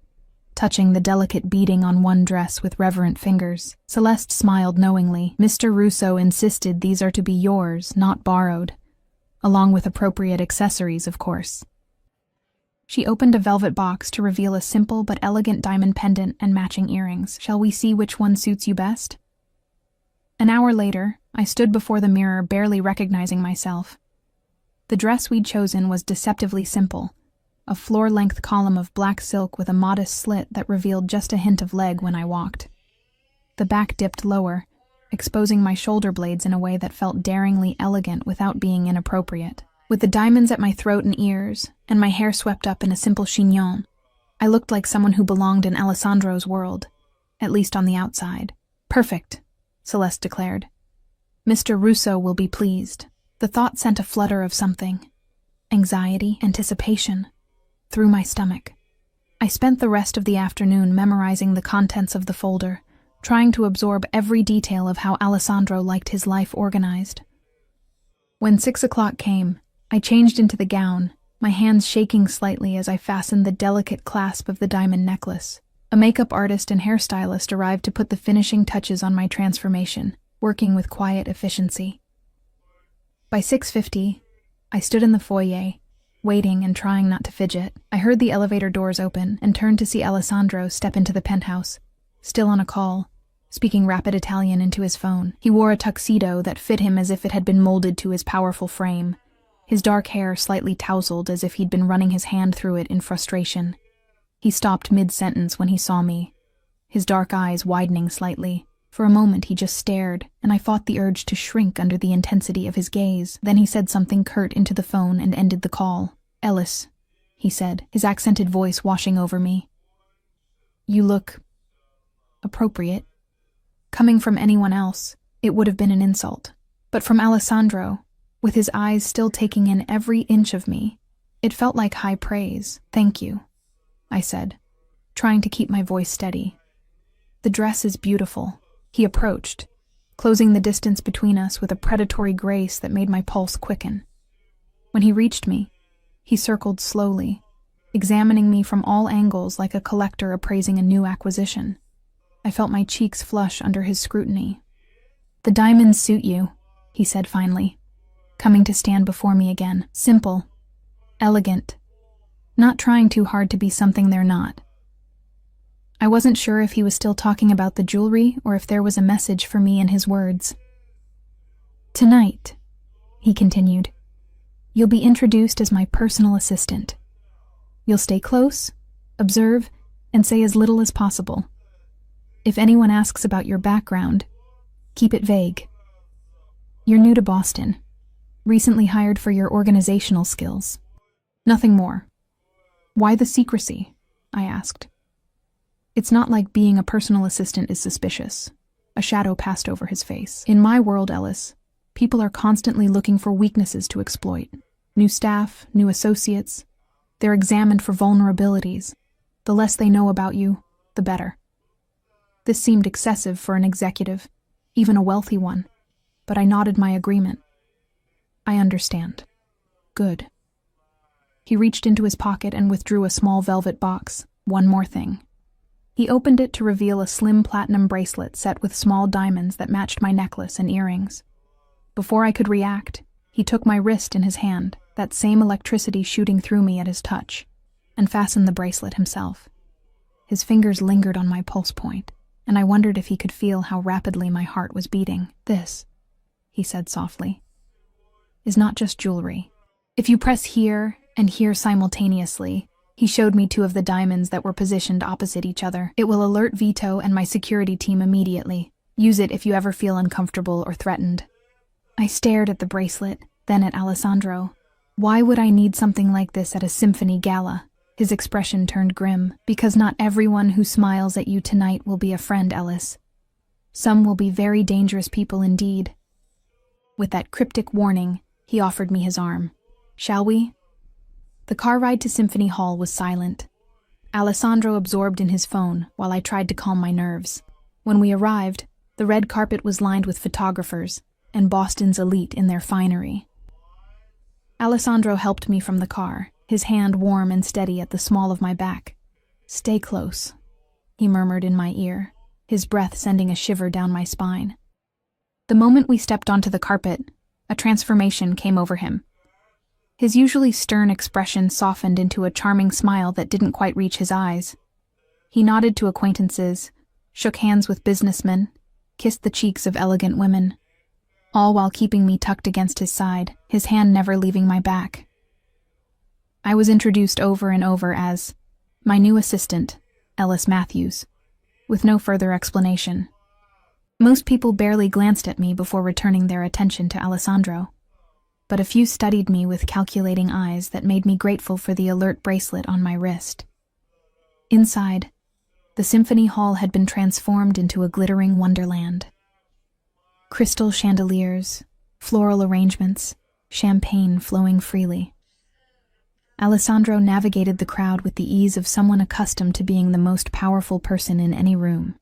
S1: touching the delicate beading on one dress with reverent fingers. Celeste smiled knowingly. Mr. Russo insisted these are to be yours, not borrowed, along with appropriate accessories, of course. She opened a velvet box to reveal a simple but elegant diamond pendant and matching earrings. Shall we see which one suits you best? An hour later, I stood before the mirror, barely recognizing myself. The dress we'd chosen was deceptively simple, a floor-length column of black silk with a modest slit that revealed just a hint of leg when I walked. The back dipped lower, exposing my shoulder blades in a way that felt daringly elegant without being inappropriate. With the diamonds at my throat and ears, and my hair swept up in a simple chignon, I looked like someone who belonged in Alessandro's world, at least on the outside. Perfect, Celeste declared. Mr. Russo will be pleased. The thought sent a flutter of something, anxiety, anticipation, through my stomach. I spent the rest of the afternoon memorizing the contents of the folder, trying to absorb every detail of how Alessandro liked his life organized. When 6 o'clock came, I changed into the gown, my hands shaking slightly as I fastened the delicate clasp of the diamond necklace. A makeup artist and hairstylist arrived to put the finishing touches on my transformation, working with quiet efficiency. By 6:50, I stood in the foyer, waiting and trying not to fidget. I heard the elevator doors open and turned to see Alessandro step into the penthouse, still on a call, speaking rapid Italian into his phone. He wore a tuxedo that fit him as if it had been molded to his powerful frame, his dark hair slightly tousled as if he'd been running his hand through it in frustration. He stopped mid-sentence when he saw me, his dark eyes widening slightly. For a moment he just stared, and I fought the urge to shrink under the intensity of his gaze. Then he said something curt into the phone and ended the call. Ellis, he said, his accented voice washing over me. You look appropriate. Coming from anyone else, it would have been an insult. But from Alessandro, with his eyes still taking in every inch of me, it felt like high praise. Thank you, I said, trying to keep my voice steady. The dress is beautiful. He approached, closing the distance between us with a predatory grace that made my pulse quicken. When he reached me, he circled slowly, examining me from all angles like a collector appraising a new acquisition. I felt my cheeks flush under his scrutiny. The diamonds suit you, he said finally, coming to stand before me again. Simple, elegant, not trying too hard to be something they're not. I wasn't sure if he was still talking about the jewelry or if there was a message for me in his words. Tonight, he continued, you'll be introduced as my personal assistant. You'll stay close, observe, and say as little as possible. If anyone asks about your background, keep it vague. You're new to Boston, recently hired for your organizational skills. Nothing more. Why the secrecy? I asked. It's not like being a personal assistant is suspicious. A shadow passed over his face. In my world, Ellis, people are constantly looking for weaknesses to exploit. New staff, new associates. They're examined for vulnerabilities. The less they know about you, the better. This seemed excessive for an executive, even a wealthy one, but I nodded my agreement. I understand. Good. He reached into his pocket and withdrew a small velvet box. One more thing. He opened it to reveal a slim platinum bracelet set with small diamonds that matched my necklace and earrings. Before I could react, he took my wrist in his hand, that same electricity shooting through me at his touch, and fastened the bracelet himself. His fingers lingered on my pulse point, and I wondered if he could feel how rapidly my heart was beating. This, he said softly, is not just jewelry. If you press here and here simultaneously, he showed me two of the diamonds that were positioned opposite each other. It will alert Vito and my security team immediately. Use it if you ever feel uncomfortable or threatened. I stared at the bracelet, then at Alessandro. Why would I need something like this at a symphony gala? His expression turned grim. Because not everyone who smiles at you tonight will be a friend, Ellis. Some will be very dangerous people indeed. With that cryptic warning, he offered me his arm. Shall we? The car ride to Symphony Hall was silent. Alessandro absorbed in his phone while I tried to calm my nerves. When we arrived, the red carpet was lined with photographers and Boston's elite in their finery. Alessandro helped me from the car, his hand warm and steady at the small of my back. Stay close, he murmured in my ear, his breath sending a shiver down my spine. The moment we stepped onto the carpet, a transformation came over him. His usually stern expression softened into a charming smile that didn't quite reach his eyes. He nodded to acquaintances, shook hands with businessmen, kissed the cheeks of elegant women, all while keeping me tucked against his side, his hand never leaving my back. I was introduced over and over as my new assistant, Ellis Matthews, with no further explanation. Most people barely glanced at me before returning their attention to Alessandro, but a few studied me with calculating eyes that made me grateful for the alert bracelet on my wrist. Inside, the Symphony Hall had been transformed into a glittering wonderland. Crystal chandeliers, floral arrangements, champagne flowing freely. Alessandro navigated the crowd with the ease of someone accustomed to being the most powerful person in any room.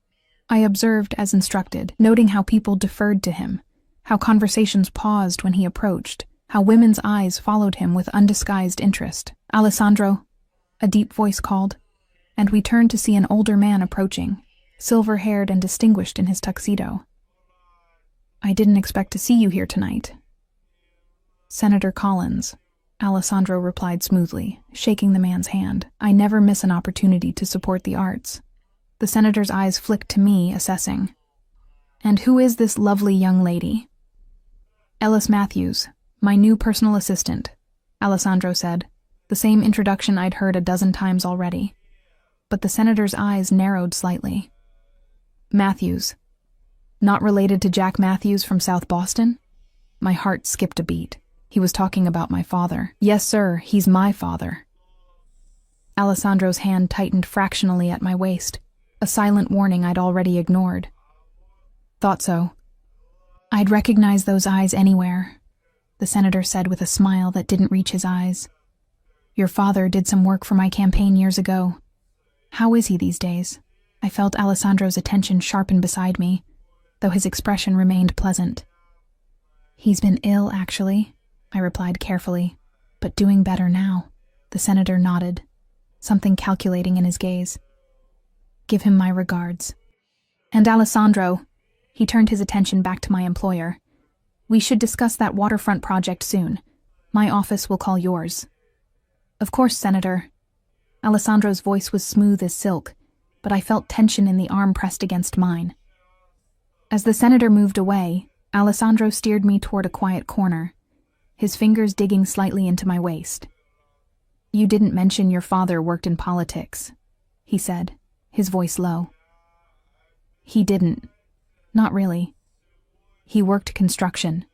S1: I observed as instructed, noting how people deferred to him, how conversations paused when he approached, how women's eyes followed him with undisguised interest. Alessandro, a deep voice called, and we turned to see an older man approaching, silver-haired and distinguished in his tuxedo. I didn't expect to see you here tonight. Senator Collins, Alessandro replied smoothly, shaking the man's hand. I never miss an opportunity to support the arts. The senator's eyes flicked to me, assessing. And who is this lovely young lady? Ellis Matthews, my new personal assistant, Alessandro said, the same introduction I'd heard a dozen times already. But the senator's eyes narrowed slightly. Matthews. Not related to Jack Matthews from South Boston? My heart skipped a beat. He was talking about my father. Yes, sir, he's my father. Alessandro's hand tightened fractionally at my waist, a silent warning I'd already ignored. Thought so. I'd recognize those eyes anywhere, the senator said with a smile that didn't reach his eyes. Your father did some work for my campaign years ago. How is he these days? I felt Alessandro's attention sharpen beside me, though his expression remained pleasant. He's been ill, actually, I replied carefully, but doing better now. The senator nodded, something calculating in his gaze. Give him my regards. And Alessandro, he turned his attention back to my employer. We should discuss that waterfront project soon. My office will call yours. Of course, Senator. Alessandro's voice was smooth as silk, but I felt tension in the arm pressed against mine. As the senator moved away, Alessandro steered me toward a quiet corner, his fingers digging slightly into my waist. You didn't mention your father worked in politics, he said, his voice low. He didn't. Not really. He worked construction.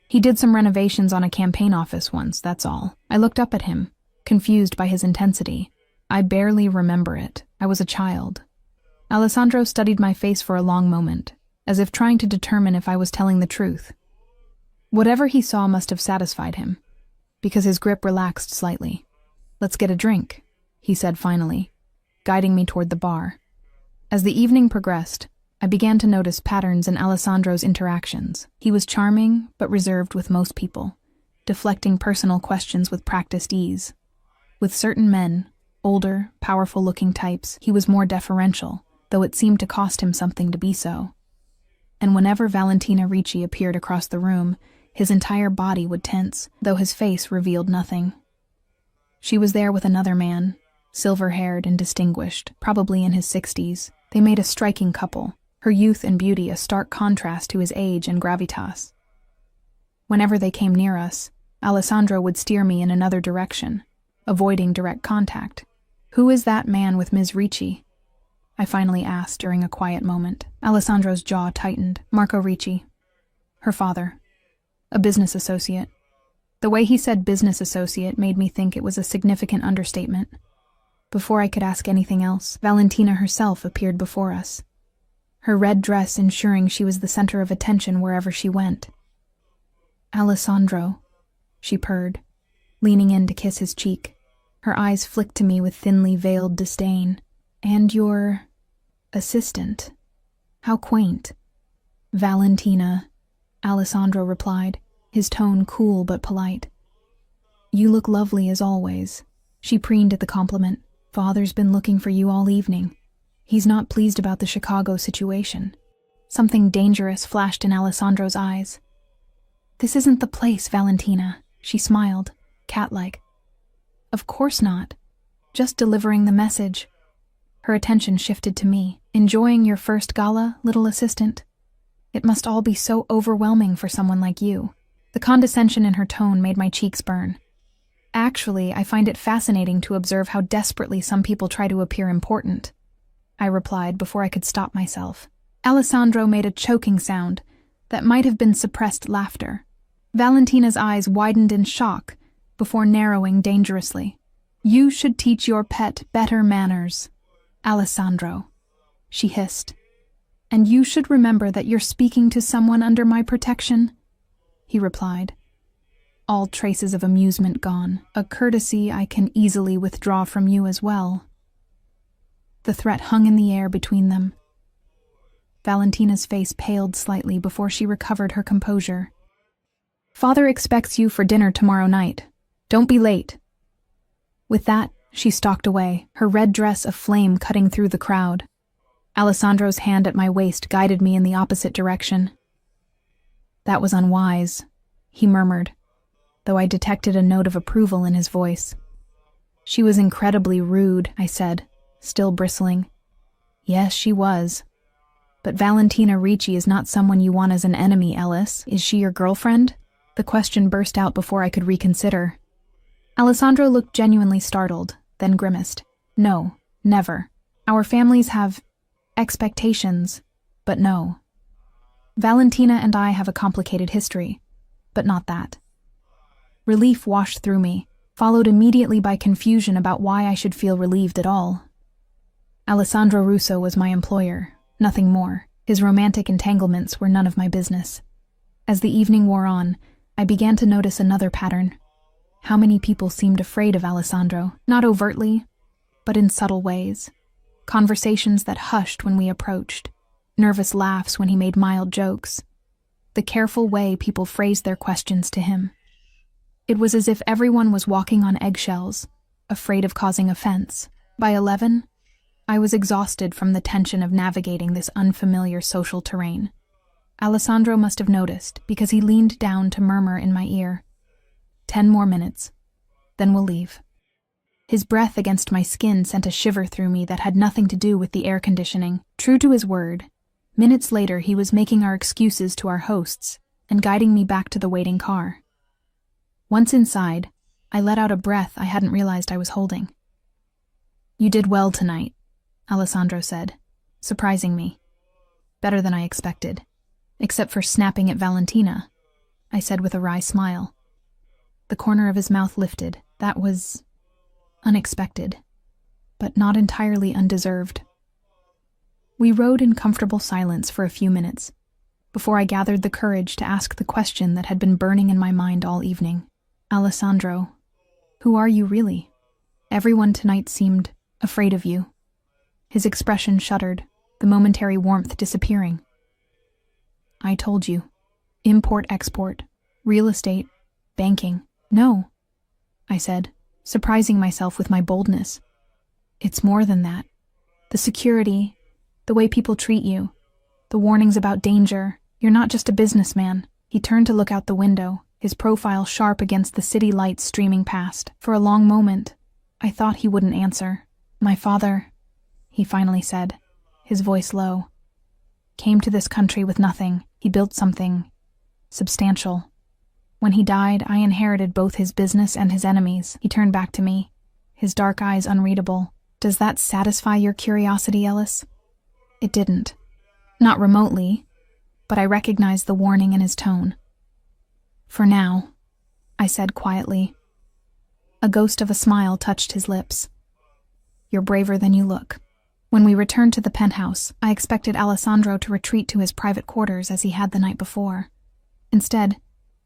S1: He did some renovations on a campaign office once, that's all. I looked up at him, confused by his intensity. I barely remember it. I was a child. Alessandro studied my face for a long moment, as if trying to determine if I was telling the truth. Whatever he saw must have satisfied him, because his grip relaxed slightly. Let's get a drink, he said finally, guiding me toward the bar. As the evening progressed, I began to notice patterns in Alessandro's interactions. He was charming, but reserved with most people, deflecting personal questions with practiced ease. With certain men, older, powerful-looking types, he was more deferential, though it seemed to cost him something to be so. And whenever Valentina Ricci appeared across the room, his entire body would tense, though his face revealed nothing. She was there with another man, silver-haired and distinguished, probably in his 60s. They made a striking couple, her youth and beauty a stark contrast to his age and gravitas. Whenever they came near us, Alessandro would steer me in another direction, avoiding direct contact. Who is that man with Ms. Ricci? I finally asked during a quiet moment. Alessandro's jaw tightened. Marco Ricci. Her father. A business associate. The way he said business associate made me think it was a significant understatement. Before I could ask anything else, Valentina herself appeared before us, her red dress ensuring she was the center of attention wherever she went. Alessandro, she purred, leaning in to kiss his cheek. Her eyes flicked to me with thinly veiled disdain. And your assistant. How quaint. Valentina, Alessandro replied, his tone cool but polite. You look lovely as always. She preened at the compliment. Father's been looking for you all evening. He's not pleased about the Chicago situation. Something dangerous flashed in Alessandro's eyes. This isn't the place, Valentina, she smiled, cat-like. Of course not. Just delivering the message. Her attention shifted to me. Enjoying your first gala, little assistant? It must all be so overwhelming for someone like you. The condescension in her tone made my cheeks burn. Actually, I find it fascinating to observe how desperately some people try to appear important, I replied before I could stop myself. Alessandro made a choking sound that might have been suppressed laughter. Valentina's eyes widened in shock before narrowing dangerously. You should teach your pet better manners, Alessandro, she hissed. And you should remember that you're speaking to someone under my protection, he replied. All traces of amusement gone, a courtesy I can easily withdraw from you as well. The threat hung in the air between them. Valentina's face paled slightly before she recovered her composure. Father expects you for dinner tomorrow night. Don't be late. With that, she stalked away, her red dress aflame cutting through the crowd. Alessandro's hand at my waist guided me in the opposite direction. That was unwise, he murmured, though I detected a note of approval in his voice. She was incredibly rude, I said, still bristling. Yes, she was. But Valentina Ricci is not someone you want as an enemy, Ellis. Is she your girlfriend? The question burst out before I could reconsider. Alessandro looked genuinely startled, then grimaced. No, never. Our families have expectations, but no. Valentina and I have a complicated history, but not that. Relief washed through me. followed immediately by confusion about why I should feel relieved at all. Alessandro Russo was my employer, nothing more. His romantic entanglements were none of my business. As the evening wore on, I began to notice another pattern. How many people seemed afraid of Alessandro, not overtly, but in subtle ways. Conversations that hushed when we approached, nervous laughs when he made mild jokes, the careful way people phrased their questions to him. It was as if everyone was walking on eggshells, afraid of causing offense. By 11, I was exhausted from the tension of navigating this unfamiliar social terrain. Alessandro must have noticed, because he leaned down to murmur in my ear, 10 more minutes, then we'll leave. His breath against my skin sent a shiver through me that had nothing to do with the air conditioning. True to his word, minutes later he was making our excuses to our hosts and guiding me back to the waiting car. Once inside, I let out a breath I hadn't realized I was holding. "You did well tonight," Alessandro said, surprising me. "Better than I expected. Except for snapping at Valentina," I said with a wry smile. The corner of his mouth lifted. That was unexpected, but not entirely undeserved. We rode in comfortable silence for a few minutes, before I gathered the courage to ask the question that had been burning in my mind all evening. "Alessandro, who are you really? Everyone tonight seemed afraid of you." His expression shuddered, the momentary warmth disappearing. "I told you. Import-export, real estate, banking." "No," I said, surprising myself with my boldness. "It's more than that. The security, the way people treat you, the warnings about danger. You're not just a businessman." He turned to look out the window, his profile sharp against the city lights streaming past. For a long moment, I thought he wouldn't answer. "My father," he finally said, his voice low, "came to this country with nothing. He built something substantial. When he died, I inherited both his business and his enemies." He turned back to me, his dark eyes unreadable. "Does that satisfy your curiosity, Ellis?" It didn't. Not remotely, but I recognized the warning in his tone. "For now," I said quietly. A ghost of a smile touched his lips. "You're braver than you look." When we returned to the penthouse, I expected Alessandro to retreat to his private quarters as he had the night before. Instead,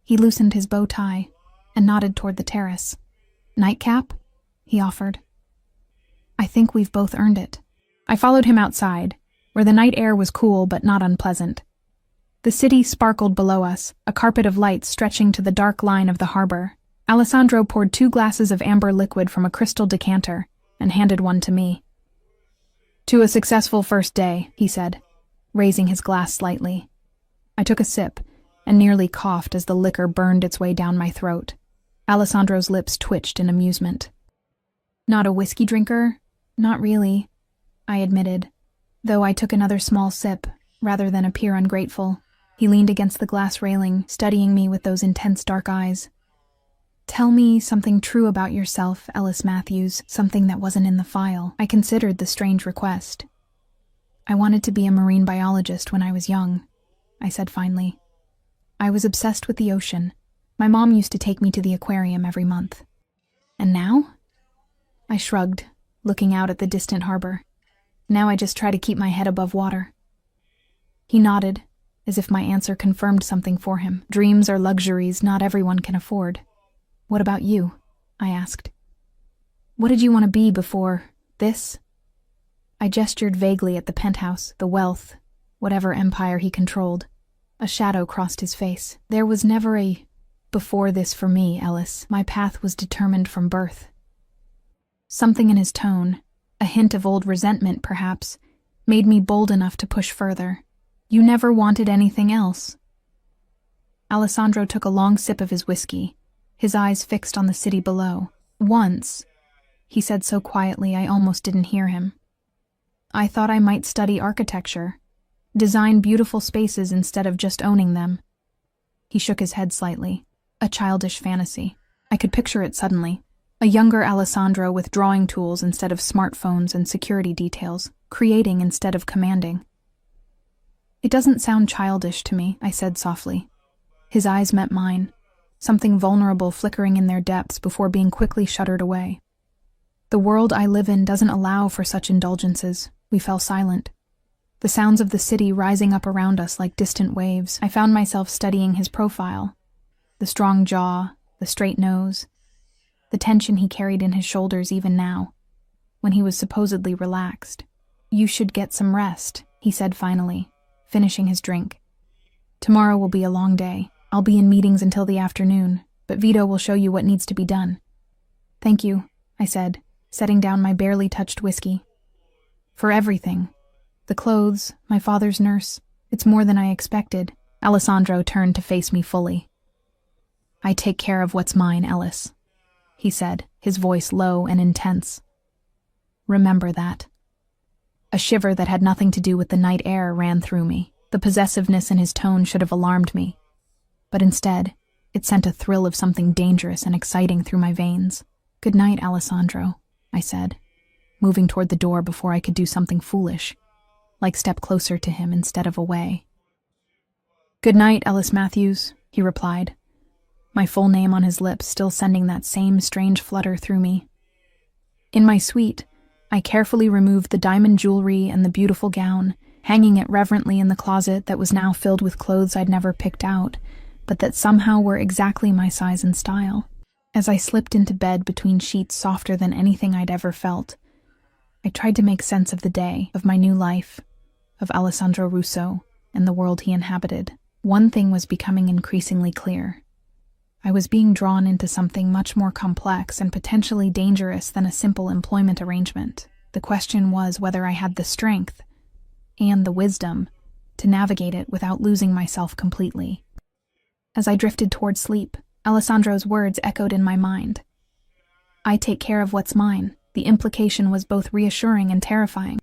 S1: he loosened his bow tie and nodded toward the terrace. "Nightcap?" he offered. "I think we've both earned it." I followed him outside, where the night air was cool but not unpleasant. The city sparkled below us, a carpet of lights stretching to the dark line of the harbor. Alessandro poured 2 glasses of amber liquid from a crystal decanter and handed one to me. "To a successful first day," he said, raising his glass slightly. I took a sip and nearly coughed as the liquor burned its way down my throat. Alessandro's lips twitched in amusement. "Not a whiskey drinker?" "Not really," I admitted, though I took another small sip, rather than appear ungrateful. He leaned against the glass railing, studying me with those intense dark eyes. "Tell me something true about yourself, Ellis Matthews, something that wasn't in the file." I considered the strange request. "I wanted to be a marine biologist when I was young," I said finally. "I was obsessed with the ocean. My mom used to take me to the aquarium every month." "And now?" I shrugged, looking out at the distant harbor. "Now I just try to keep my head above water." He nodded, as if my answer confirmed something for him. "Dreams are luxuries not everyone can afford." "What about you?" I asked. "What did you want to be before this?" I gestured vaguely at the penthouse, the wealth, whatever empire he controlled. A shadow crossed his face. "There was never a before this for me, Ellis. My path was determined from birth." Something in his tone, a hint of old resentment perhaps, made me bold enough to push further. "You never wanted anything else?" Alessandro took a long sip of his whiskey, his eyes fixed on the city below. "Once," he said so quietly I almost didn't hear him, "I thought I might study architecture, design beautiful spaces instead of just owning them." He shook his head slightly. A childish fantasy. I could picture it suddenly. A younger Alessandro with drawing tools instead of smartphones and security details, creating instead of commanding. "It doesn't sound childish to me," I said softly. His eyes met mine, something vulnerable flickering in their depths before being quickly shuttered away. The world I live in doesn't allow for such indulgences. We fell silent. The sounds of the city rising up around us like distant waves. I found myself studying his profile. The strong jaw, the straight nose, the tension he carried in his shoulders even now, when he was supposedly relaxed. "You should get some rest," he said finally, finishing his drink. "Tomorrow will be a long day. I'll be in meetings until the afternoon, but Vito will show you what needs to be done." "Thank you," I said, setting down my barely touched whiskey. "For everything. The clothes, my father's nurse. It's more than I expected." Alessandro turned to face me fully. "I take care of what's mine, Ellis," he said, his voice low and intense. "Remember that." A shiver that had nothing to do with the night air ran through me. The possessiveness in his tone should have alarmed me, but instead, it sent a thrill of something dangerous and exciting through my veins. "Good night, Alessandro," I said, moving toward the door before I could do something foolish, like step closer to him instead of away. "Good night, Ellis Matthews," he replied, my full name on his lips still sending that same strange flutter through me. In my suite, I carefully removed the diamond jewelry and the beautiful gown, hanging it reverently in the closet that was now filled with clothes I'd never picked out, but that somehow were exactly my size and style. As I slipped into bed between sheets softer than anything I'd ever felt, I tried to make sense of the day, of my new life, of Alessandro Russo, and the world he inhabited. One thing was becoming increasingly clear. I was being drawn into something much more complex and potentially dangerous than a simple employment arrangement. The question was whether I had the strength and the wisdom to navigate it without losing myself completely. As I drifted toward sleep, Alessandro's words echoed in my mind. "I take care of what's mine." The implication was both reassuring and terrifying.